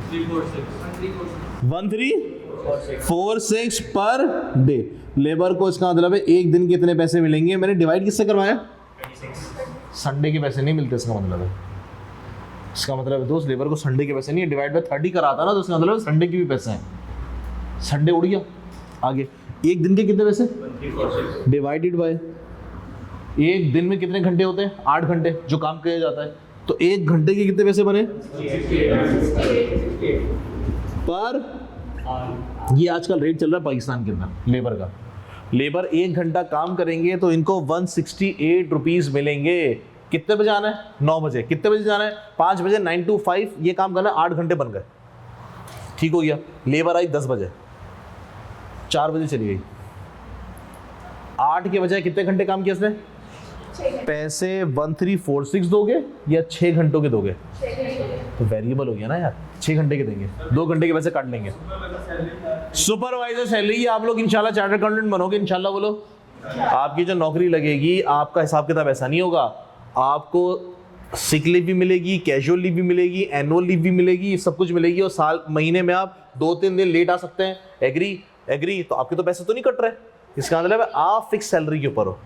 1346 पर डे। लेबर को इसका मतलब है एक दिन के इतने पैसे मिलेंगे। मैंने डिवाइड किससे करवाया? संडे के पैसे नहीं मिलते इसका मतलब है। इसका मतलब है दोस्त लेबर को संडे के पैसे नहीं है, डिवाइड बाय 30 कराता ना तो इसका मतलब है संडे के भी पैसे हैं। संडे उड़ गया। आगे एक दिन के कितने पैसे? डिवाइडेड बाय एक दिन में कितने घंटे होते हैं? 8 घंटे जो काम किया जाता है। तो 1 घंटे के कितने पैसे बने? पर ये आजकल रेट चल रहा है पाकिस्तान के अंदर लेबर का। लेबर 1 घंटा काम करेंगे तो इनको 168 रुपीज मिलेंगे। कितने बजे आना है? 9 बजे। कितने बजे जाना है? 5 बजे। 9 to 5 ये काम करना है, 8 घंटे बन गए। ठीक हो गया। लेबर आई 10 बजे, 4 बजे चली गई। 8 के बजाय कितने घंटे काम किया इसने? पैसे 1346 दोगे या 6 घंटों के दोगे? तो वेरिएबल हो गया ना यार, 6 घंटे के देंगे, 2 घंटे के पैसे काट लेंगे। सुपरवाइजर सैलरी आप लोग इंशाल्लाह चार्टर्ड अकाउंटेंट बनोगे इंशाल्लाह। बोलो आपकी जो नौकरी लगेगी आपका हिसाब किताब ऐसा नहीं होगा। आपको सिक लीव भी मिलेगी, कैजुअल लीव भी मिलेगी, एनुअल लीव भी मिलेगी, सब कुछ मिलेगी। और महीने में आप 2-3 दिन लेट आ सकते हैं। एग्री तो आपके तो पैसे तो नहीं कट रहे। इसका मतलब है आप फिक्स सैलरी के ऊपर हो।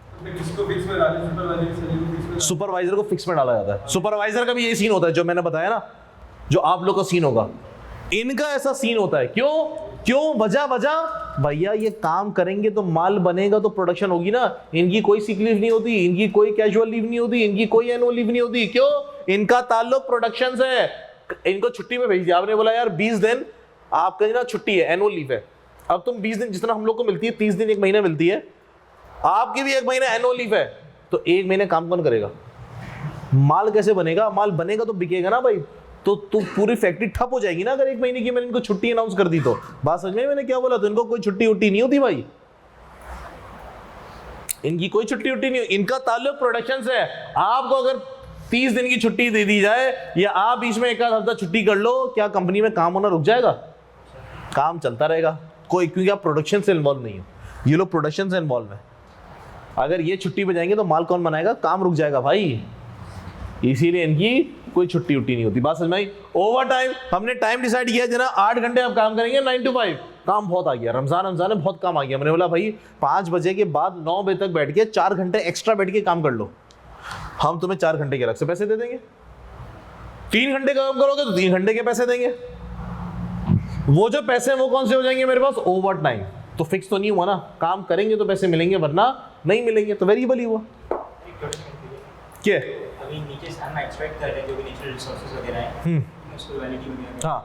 सुपरवाइजर को फिक्स में डाला जाता है। सुपरवाइजर का भी यही सीन होता है जो मैंने बताया ना, जो आप लोग का सीन होगा। इनका ऐसा सीन होता है। क्यों वजह भैया ये काम करेंगे तो माल बनेगा तो प्रोडक्शन होगी ना। इनकी कोई सिक लीव नहीं होती, इनकी कोई कैजुअल लीव नहीं होती, इनकी कोई एनुअल लीव नहीं होती। क्यों? इनका ताल्लुक प्रोडक्शन से है। इनको छुट्टी में भेज दिया आपने, बोला यार 20 दिन आपका ना छुट्टी है, एनुअल लीव है। अब तुम 20 दिन जितना हम लोग को मिलती है 30 दिन 1 महीना मिलती है, आपकी भी 1 महीना एनुअल लीव है। तो 1 महीने काम कौन करेगा? माल कैसे बनेगा? माल बनेगा तो बिकेगा ना भाई। तो पूरी फैक्ट्री ठप हो जाएगी ना अगर 1 महीने की मैंने इनको छुट्टी अनाउंस कर दी तो। बात समझ में मैंने क्या बोला? तो इनको कोई छुट्टी उट्टी नहीं होती भाई, इनकी कोई छुट्टी उट्टी नहीं। इनका ताल्लुक प्रोडक्शन से है। आपको अगर 30 दिन की छुट्टी दे दी जाए या आप बीच में 1 आध हफ्ता छुट्टी कर लो, क्या कंपनी में काम होना रुक जाएगा? काम चलता रहेगा कोई, क्योंकि आप प्रोडक्शन से इन्वॉल्व नहीं हो। ये लोग प्रोडक्शन से इन्वॉल्व है। अगर ये छुट्टी पे जाएंगे तो माल कौन बनाएगा? काम रुक जाएगा भाई। इसीलिए इनकी कोई छुट्टी उट्टी नहीं होती। बात समझ में आई? ओवर टाइम हमने टाइम डिसाइड किया जना 8 घंटे आप काम करेंगे 9 to 5। काम बहुत आ गया, रमजान में बहुत काम आ गया। मैंने बोला भाई 5 बजे के बाद 9 बजे तक बैठ के 4 घंटे एक्स्ट्रा बैठ के काम कर लो, हम तुम्हें 4 घंटे के अलग से पैसे दे देंगे। 3 घंटे काम करोगे तो 3 घंटे के पैसे देंगे। वो जो पैसे वो कौन से हो जाएंगे मेरे पास? Overtime. तो फिक्स तो नहीं हुआ ना, काम करेंगे तो पैसे मिलेंगे वरना नहीं मिलेंगे, तो वेरिएबल ही हुआ। क्या अभी नीचे से हम एक्सपेक्ट कर रहे हैं जो भी नेचुरल रिसोर्सेज वगैरह हैं उसको वैलिडिटी वगैरह हाँ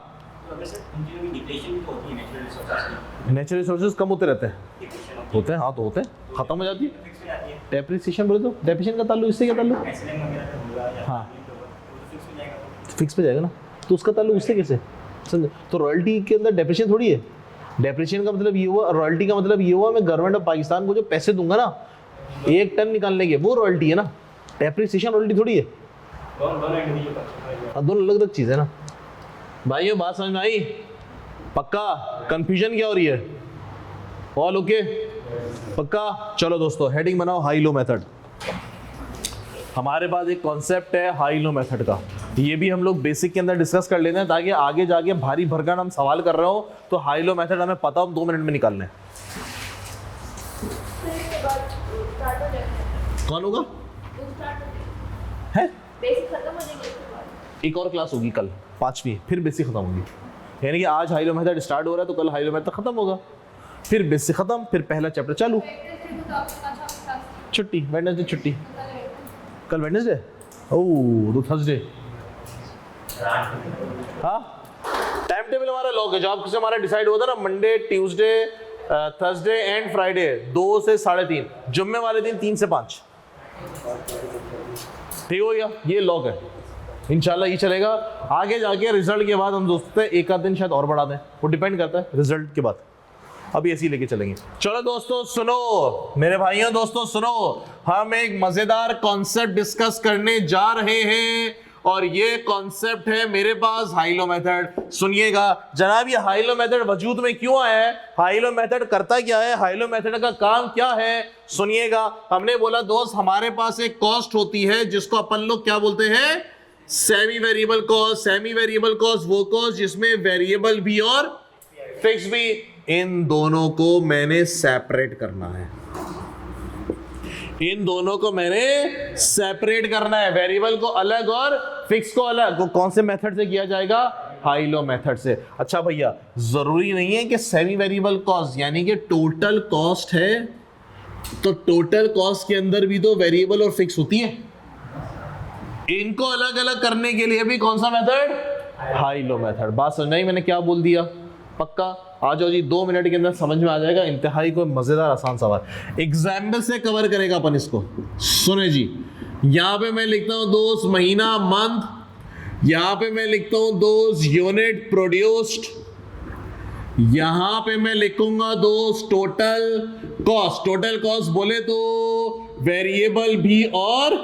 तो अगर सर उन चीज़ों की डिप्लेशन भी तो होती है नेचुरल रिसोर्सेज की नेचुरल रिसोर्सेज कम होते रहते हैं डिप्लेशन होते हैं हाँ तो होते हैं खत्म हो जाती है फिक्स हो जाती है डेप्रिसिएशन बोले तो डेप्रिसिएशन का ताल्लुक इससे क्या ताल्लुक एसएलएम वगैरह का होगा या हाँ। तो फिक्स हो जाएगा फिक्स पे जाएगा ना तो उसका ताल्लुक उससे कैसे समझे तो रॉयल्टी के अंदर डेप्रिसिएशन थोड़ी है डेप्रिसिएशन का मतलब ये हुआ रॉयल्टी का मतलब ये हुआ मैं गवर्नमेंट ऑफ पाकिस्तान को जो पैसे दूंगा ना 1 टन निकालने के वो रॉयल्टी है ना डेप्रिसिएशन रॉयल्टी थोड़ी है दोनों इंडिविजुअल पक्ष हाँ दोनों अलग अलग चीज़ है ना भाइयों बात समझ में आई पक्का कंफ्यूजन क्या हो रही है ऑल ओके पक्का चलो दोस्तों हेडिंग बनाओ हाई लो मेथड हमारे पास एक कॉन्सेप्ट है हाई लो मेथड का ये भी हम लोग बेसिक के अंदर डिस्कस कर लेते हैं ताकि आगे जाके भारी भरकन हम सवाल कर रहे हो तो हाई लो मेथड हमें पता हो 2 मिनट में निकालने कौन होगा है एक और क्लास होगी कल 5वीं फिर बेसिक खत्म होगी यानी कि आज हाई लो मेथड स्टार्ट हो रहा है तो कल हाई लो मेथड खत्म होगा फिर बेसिक खत्म फिर पहला चैप्टर चालू छुट्टी वेडनेसडे छुट्टी कल वेडनेसडे ओह तो थर्सडे हाँ टाइम टेबल हमारा लॉक है जो आपसे हमारा डिसाइड हुआ था ना Monday Tuesday Thursday and Friday 2 से 3:30 जुम्मे वाले दिन 3 से 5 ठीक हो गया ये लॉक है इंशाल्लाह ये चलेगा आगे जाके रिजल्ट के बाद हम दोस्तों एक आध दिन शायद और बढ़ा दें वो डिपेंड करता है रिजल्ट के बाद अभी ऐसे ही लेके चलेंगे चलो दोस्तों सुनो मेरे भाइयों दोस्तों सुनो हम एक मजेदार कॉन्सेप्ट डिस्कस करने जा रहे हैं और ये कॉन्सेप्ट है मेरे पास हाइलो मेथड सुनिएगा जनाब ये हाइलो मेथड वजूद में क्यों आया है हाइलो मेथड करता क्या है हाइलो मेथड का काम क्या है सुनिएगा हमने बोला दोस्त हमारे पास एक कॉस्ट होती है जिसको अपन लोग क्या बोलते हैं सेमी वेरिएबल कॉस्ट वो कॉस्ट जिसमें वेरिएबल भी और फिक्स भी इन दोनों को मैंने सेपरेट करना है इन दोनों को मैंने सेपरेट करना है वेरिएबल को अलग और फिक्स को अलग वो कौन से मेथड से किया जाएगा हाई लो मेथड से अच्छा भैया जरूरी नहीं है कि सेमी वेरिएबल कॉस्ट यानी कि टोटल कॉस्ट है तो टोटल कॉस्ट के अंदर भी तो वेरिएबल और फिक्स होती है इनको अलग अलग करने के लिए भी कौन सा मेथड हाई लो मेथड बात समझ नहीं मैंने क्या बोल दिया पक्का आ जाओ जी 2 मिनट के अंदर समझ में आ जाएगा इंतहाई कोई मजेदार आसान सवाल एग्जाम्पल से कवर करेगा अपन इसको सुने जी यहां पे मैं लिखता हूं दोस्त महीना मंथ यहां पे मैं लिखता हूं दोस्त यूनिट प्रोड्यूस्ड यहां पे मैं लिखूंगा दोस्त टोटल कॉस्ट बोले तो वेरिएबल भी और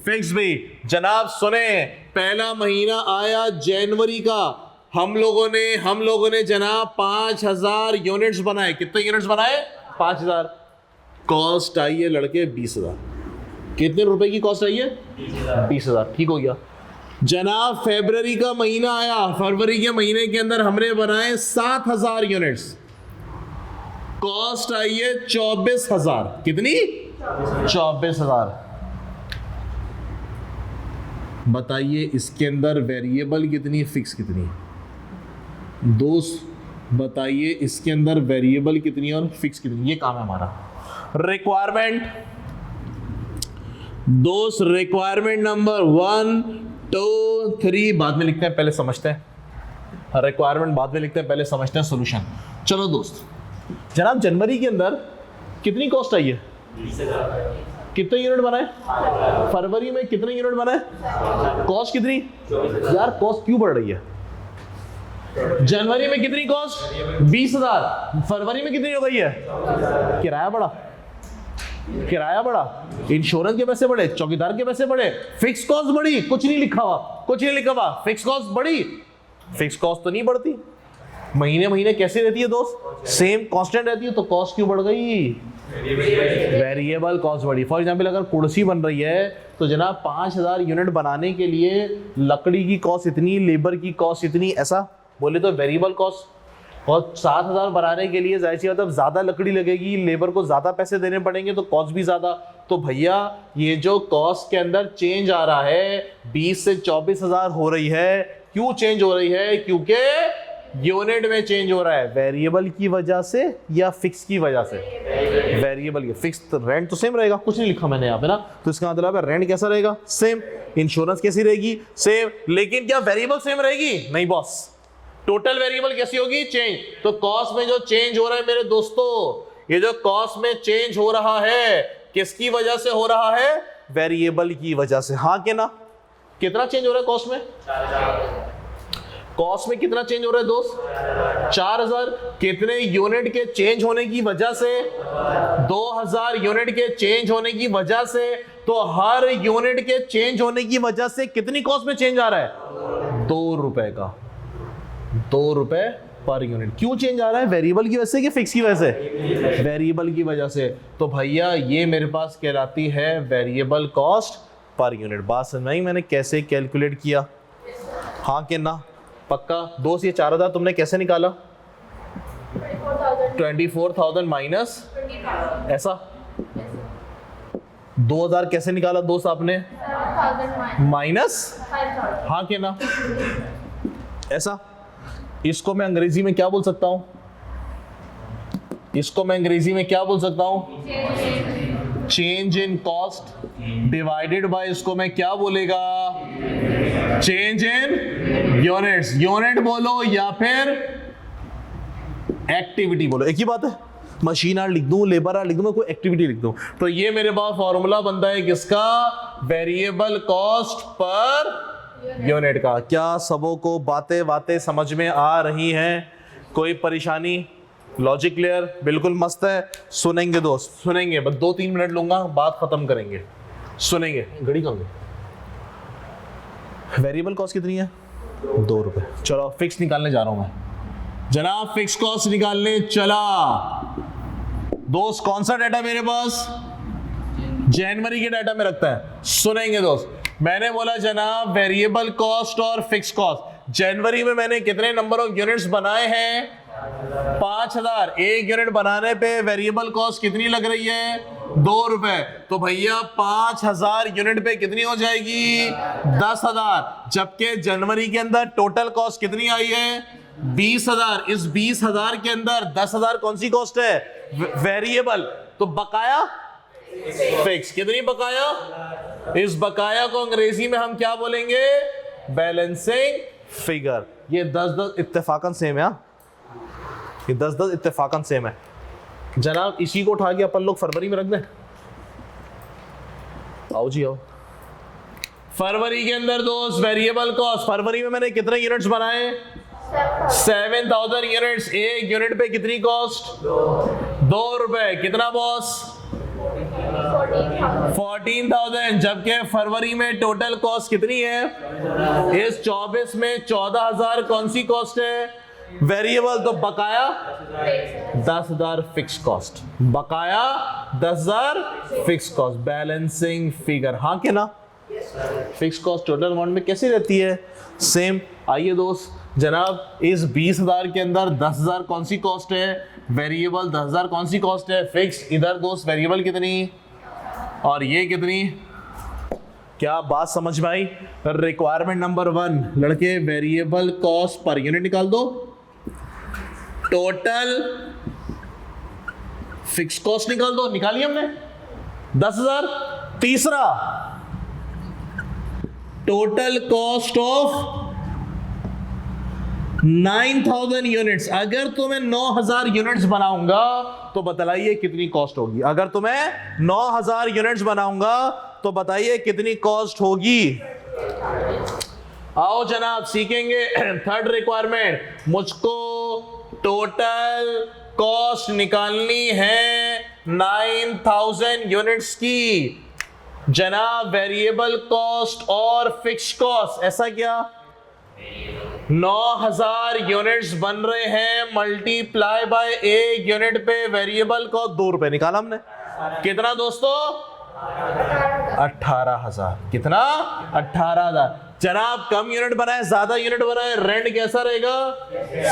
फिक्स भी जनाब सुने पहला महीना आया जनवरी का हम लोगों ने जनाब 5000 यूनिट्स बनाए कितने यूनिट्स बनाए 5000 कॉस्ट आई है लड़के 20000 कितने रुपए की कॉस्ट आई है 20000 ठीक हो गया जनाब फरवरी का महीना आया फरवरी के महीने के अंदर हमने बनाए 7000 यूनिट्स कॉस्ट आई है 24000 कितनी 24000 बताइए इसके अंदर वेरिएबल कितनी फिक्स कितनी दोस्त बताइए इसके अंदर वेरिएबल कितनी और फिक्स कितनी ये काम है हमारा रिक्वायरमेंट दोस्त रिक्वायरमेंट नंबर 1 2 3 बाद में लिखते हैं पहले समझते हैं रिक्वायरमेंट बाद में लिखते हैं पहले समझते हैं सॉल्यूशन चलो दोस्त जनाब जनवरी के अंदर कितनी कॉस्ट आई है 20000 कितने यूनिट बनाए फरवरी में कितने यूनिट बनाए कॉस्ट कितनी यार कॉस्ट क्यों बढ़ रही है जनवरी में कितनी कॉस्ट 20000 फरवरी में कितनी हो गई है किराया बढ़ा इंश्योरेंस के पैसे बढ़े चौकीदार के पैसे बढ़े फिक्स कॉस्ट बढ़ी कुछ नहीं लिखा हुआ फिक्स कॉस्ट बढ़ी फिक्स कॉस्ट तो नहीं बढ़ती महीने महीने कैसे रहती है दोस्त सेम कांस्टेंट रहती है तो कॉस्ट क्यों बढ़ गई वेरिएबल कॉस्ट बढ़ी फॉर एग्जांपल अगर कुर्सी बन रही है तो जनाब 5000 यूनिट बनाने के लिए लकड़ी की कॉस्ट इतनी लेबर की कॉस्ट इतनी ऐसा बोले तो वेरिएबल कॉस्ट और 7000 बनाने के लिए जाहिर सी मतलब ज्यादा लकड़ी लगेगी लेबर को ज्यादा पैसे देने पड़ेंगे तो कॉस्ट भी ज्यादा तो भैया ये जो कॉस्ट के अंदर चेंज आ रहा है 20 से 24000 हो रही है क्यों चेंज हो रही है क्योंकि यूनिट में चेंज हो रहा है, वेरिएबल की वजह से या फिक्स की वजह से? वेरिएबल की। फिक्स रेंट तो सेम रहेगा, कुछ नहीं लिखा मैंने यहाँ पे ना, तो इसका मतलब है रेंट कैसा रहेगा? सेम। इंश्योरेंस कैसी रहेगी? सेम। लेकिन क्या वेरिएबल सेम रहेगी? नहीं बॉस। टोटल वेरिएबल कैसी होगी? चेंज। तो कॉस्ट में जो चेंज हो रहा है मेरे दोस्तों, ये जो कॉस्ट में चेंज हो रहा है किसकी वजह से हो रहा है? वेरिएबल की वजह से। हाँ के ना? कितना चेंज हो रहा है कॉस्ट में? कॉस्ट में कितना चेंज हो रहा है दोस्त? 4000। कितने यूनिट के चेंज होने की वजह से? 2000 यूनिट के चेंज होने की वजह से। तो हर यूनिट के चेंज होने की वजह से कितनी कॉस्ट में चेंज आ रहा है? 2 रुपए का। 2 रुपए पर यूनिट। क्यों चेंज आ रहा है? वेरिएबल की वजह से कि फिक्स की वजह से? वेरिएबल की वजह से। तो भैया ये मेरे पास कहलाती है वेरिएबल कॉस्ट पर यूनिट। बात समझ में आई मैंने कैसे कैलकुलेट किया? हाँ कि ना? पक्का दोस्त। ये 4000 तुमने कैसे निकाला? 24,000 माइनस ऐसा। 2000 कैसे निकाला दोस्त आपने? माइनस। हाँ कि ना? ऐसा। इसको मैं अंग्रेजी में क्या बोल सकता हूं? इसको मैं अंग्रेजी में क्या बोल सकता हूं? Change in cost divided by, इसको मैं क्या बोलेगा? Change in units. यूनिट बोलो या फिर एक्टिविटी बोलो, एक ही बात है। मशीन आर लिख दूं, लेबर आर लिख दूं, मैं कोई एक्टिविटी लिख दूं। तो ये मेरे पास फॉर्मूला बनता है किसका? वेरिएबल कॉस्ट पर यूनिट का। क्या सबों को बातें समझ में आ रही हैं? कोई परेशानी? Logic clear? बिल्कुल मस्त है। सुनेंगे दोस्त, सुनेंगे। बस 2-3 मिनट लूंगा, बात खत्म करेंगे। सुनेंगे। घड़ी कहाँ गई? वेरिएबल कॉस्ट कितनी है? 2 रुपए। चलो फिक्स निकालने जा रहा हूं मैं जनाब। फिक्स कॉस्ट निकालने चला। दोस्त कौन सा डाटा मेरे पास? जनवरी के डाटा में रखता है। सुनेंगे दोस्त। मैंने बोला जनाब वेरिएबल कॉस्ट और फिक्स कॉस्ट। जनवरी में मैंने कितने नंबर ऑफ यूनिट्स बनाए हैं? 5000। एक यूनिट बनाने पे वेरिएबल कॉस्ट कितनी लग रही है? 2 रुपए। तो भैया 5000 यूनिट पे कितनी हो जाएगी? 10,000। जबकि जनवरी के अंदर टोटल कॉस्ट कितनी आई है? 20,000। इस 20,000 के अंदर 10,000 कौन सी कॉस्ट है? वेरिएबल। तो बकाया फिक्स। कितनी बकाया? इस बकाया को अंग्रेजी में हम क्या बोलेंगे? Balancing figure. ये 10-10 इत्तेफाकन सेम है। ये 10-10 इत्तेफाकन सेम है जनाब। इसी को उठा के अपन लोग फरवरी में रख दें। आओ जी आओ। फरवरी के अंदर दोस्त वेरिएबल कॉस्ट, फरवरी में मैंने कितने यूनिट्स बनाए? 7,000 यूनिट्स। एक यूनिट पे कितनी कॉस्ट? 2 रुपए। कितना बॉस? 14,000। जबकि फरवरी में टोटल कॉस्ट कितनी है? इस 24 में 14,000 कौन सी कॉस्ट है? वेरिएबल। तो बकाया 10,000 फिक्स कॉस्ट। बकाया 10,000 फिक्स कॉस्ट। Balancing figure. हाँ के ना? फिक्स कॉस्ट टोटल अमाउंट में कैसी रहती है? सेम। आइए दोस्त जनाब, इस 20,000 के अंदर 10,000 कौन सी कॉस्ट है? वेरिएबल। 10,000 कौन सी कॉस्ट है? फिक्स। इधर दोस्त वेरिएबल कितनी और ये कितनी? क्या बात समझ में आई? रिक्वायरमेंट नंबर 1 लड़के, वेरिएबल कॉस्ट पर यूनिट निकाल दो, टोटल फिक्स कॉस्ट निकाल दो। निकाली हमने 10,000। तीसरा टोटल कॉस्ट ऑफ 9,000 यूनिट्स। अगर तुम्हें 9,000 यूनिट्स बनाऊंगा तो बताइए कितनी कॉस्ट होगी? अगर तुम्हें 9,000 यूनिट्स बनाऊंगा तो बताइए कितनी कॉस्ट होगी? आओ जनाब सीखेंगे। थर्ड रिक्वायरमेंट, मुझको टोटल कॉस्ट निकालनी है 9,000 यूनिट्स की जनाब। वेरिएबल कॉस्ट और फिक्स कॉस्ट। ऐसा क्या? 9,000 यूनिट्स बन रहे हैं, मल्टीप्लाई बाय एक यूनिट पे वेरिएबल कॉस्ट 2 रुपए। निकाला हमने। कितना दोस्तों? 18,000। कितना? 18,000। जनाब कम यूनिट बनाए, ज्यादा यूनिट बनाए, रेंट कैसा रहेगा?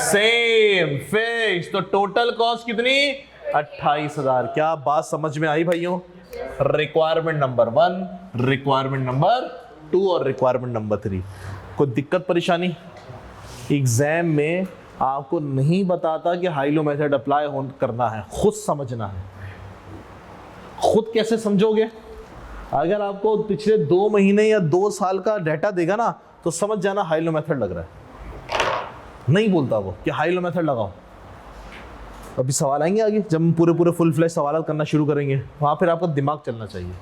Same fix. तो टोटल कॉस्ट कितनी? 28,000। क्या बात समझ में आई भाइयों? रिक्वायरमेंट नंबर 1, रिक्वायरमेंट नंबर 2 और रिक्वायरमेंट नंबर 3। कोई दिक्कत परेशानी? एग्जाम में आपको नहीं बताता कि हाई लो मेथड अप्लाई करना है, खुद समझना है। खुद कैसे समझोगे? अगर आपको पिछले 2 महीने या 2 साल का डाटा देगा ना तो समझ जाना हाई लो मेथड लग रहा है। नहीं बोलता वो कि हाई लो मेथड लगाओ। अभी सवाल आएंगे आगे जब हम पूरे फुल फ्लैश सवाल करना शुरू करेंगे, वहां फिर आपका दिमाग चलना चाहिए।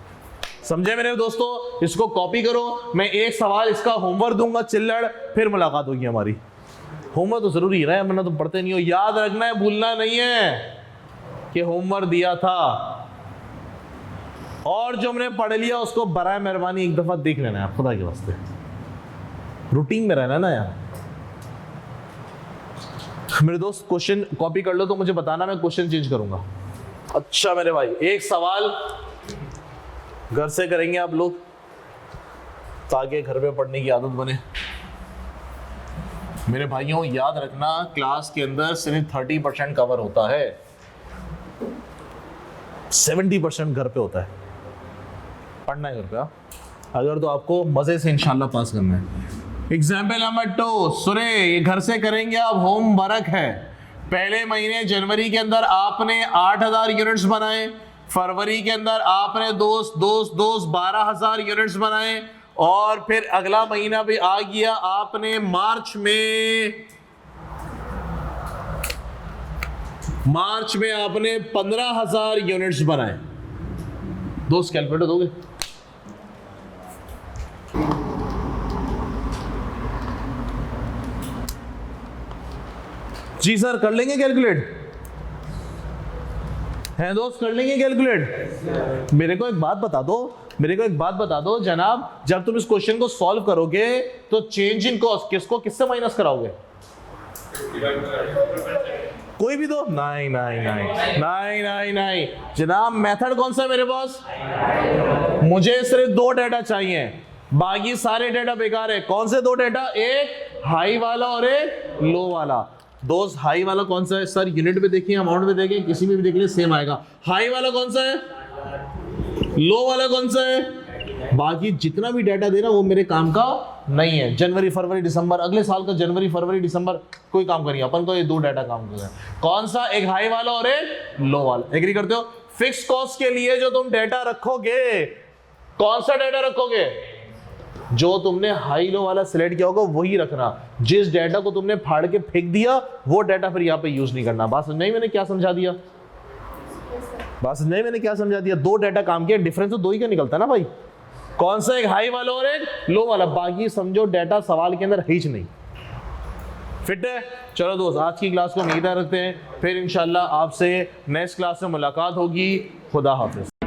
समझे मेरे दोस्तों? इसको कॉपी करो। मैं एक सवाल इसका होमवर्क दूंगा चिल्लड़, फिर मुलाकात होगी हमारी। होमवर्क तो जरूरी है, वरना तो पढ़ते नहीं हो। याद रखना है, भूलना नहीं है कि होमवर्क दिया था। और जो हमने पढ़ लिया उसको बराए मेहरबानी एक दफा देख लेना है, खुदा के वास्ते। रूटीन में रहना ना यार। मेरे दोस्त क्वेश्चन कॉपी कर लो तो मुझे बताना, मैं क्वेश्चन चेंज करूंगा। अच्छा मेरे भाई, एक सवाल घर से करेंगे आप लोग ताकि घर पे पढ़ने की आदत बने। मेरे भाइयों याद रखना, क्लास के अंदर सिर्फ 30% कवर होता है, 70% घर पे होता है। पढ़ना है घर पे अगर, तो आपको मजे से इंशाल्लाह पास करना है। एग्जाम्पल नंबर 2, सुरे ये घर से करेंगे आप, होमवर्क है। पहले महीने जनवरी के अंदर आपने 8000 यूनिट्स बनाए, फरवरी के अंदर आपने दोस्त 12,000 यूनिट्स बनाए, और फिर अगला महीना भी आ गया, आपने मार्च में आपने 15,000 यूनिट्स बनाए। दोस्त कैलकुलेटर दोगे? जी सर कर लेंगे कैलकुलेट? हैं दोस्त कर लेंगे कैलकुलेट? मेरे को एक बात बता दो जनाब, जब तुम इस क्वेश्चन को सॉल्व करोगे तो चेंज इन कॉस्ट किससे माइनस कराओगे? कोई भी दो? नहीं जनाब, मेथड कौन सा है मेरे पास? मुझे सिर्फ 2 डेटा चाहिए, बाकी सारे डेटा बेकार है। कौन से 2 डेटा? एक हाई वाला और एक लो वाला। दोस्त हाई वाला कौन सा है सर? यूनिट में देखिए, अमाउंट में देखें, किसी में भी देख लीजिए सेम आएगा। हाई वाला कौन सा है? लो वाला कौन सा है? बाकी जितना भी डाटा देना वो मेरे काम का नहीं है। जनवरी फरवरी दिसंबर, अगले साल का जनवरी फरवरी दिसंबर कोई काम करिए, अपन को ये 2 डाटा काम कर रहे हैं। कौन सा? एक हाई वाला और एक लो वाला। एग्री करते हो? फिक्स कॉस्ट के लिए जो तुम डाटा रखोगे, कौन सा डाटा रखोगे? जो तुमने हाई लो वाला सिलेक्ट किया होगा वही रखना। जिस डाटा को तुमने फाड़ के फेंक दिया वो डाटा फिर यहाँ पे यूज नहीं करना। बात नहीं, मैंने क्या समझा दिया? 2 डाटा काम किया, डिफरेंस तो 2 ही का निकलता ना भाई। कौन सा? एक हाई वाला और एक लो वाला। बाकी समझो डाटा सवाल के अंदर है ही नहीं। फिट है? चलो दोस्त, आज की क्लास को यहीं तक रखते हैं, फिर इंशाल्लाह आपसे नेक्स्ट क्लास में मुलाकात होगी। खुदा हाफिज।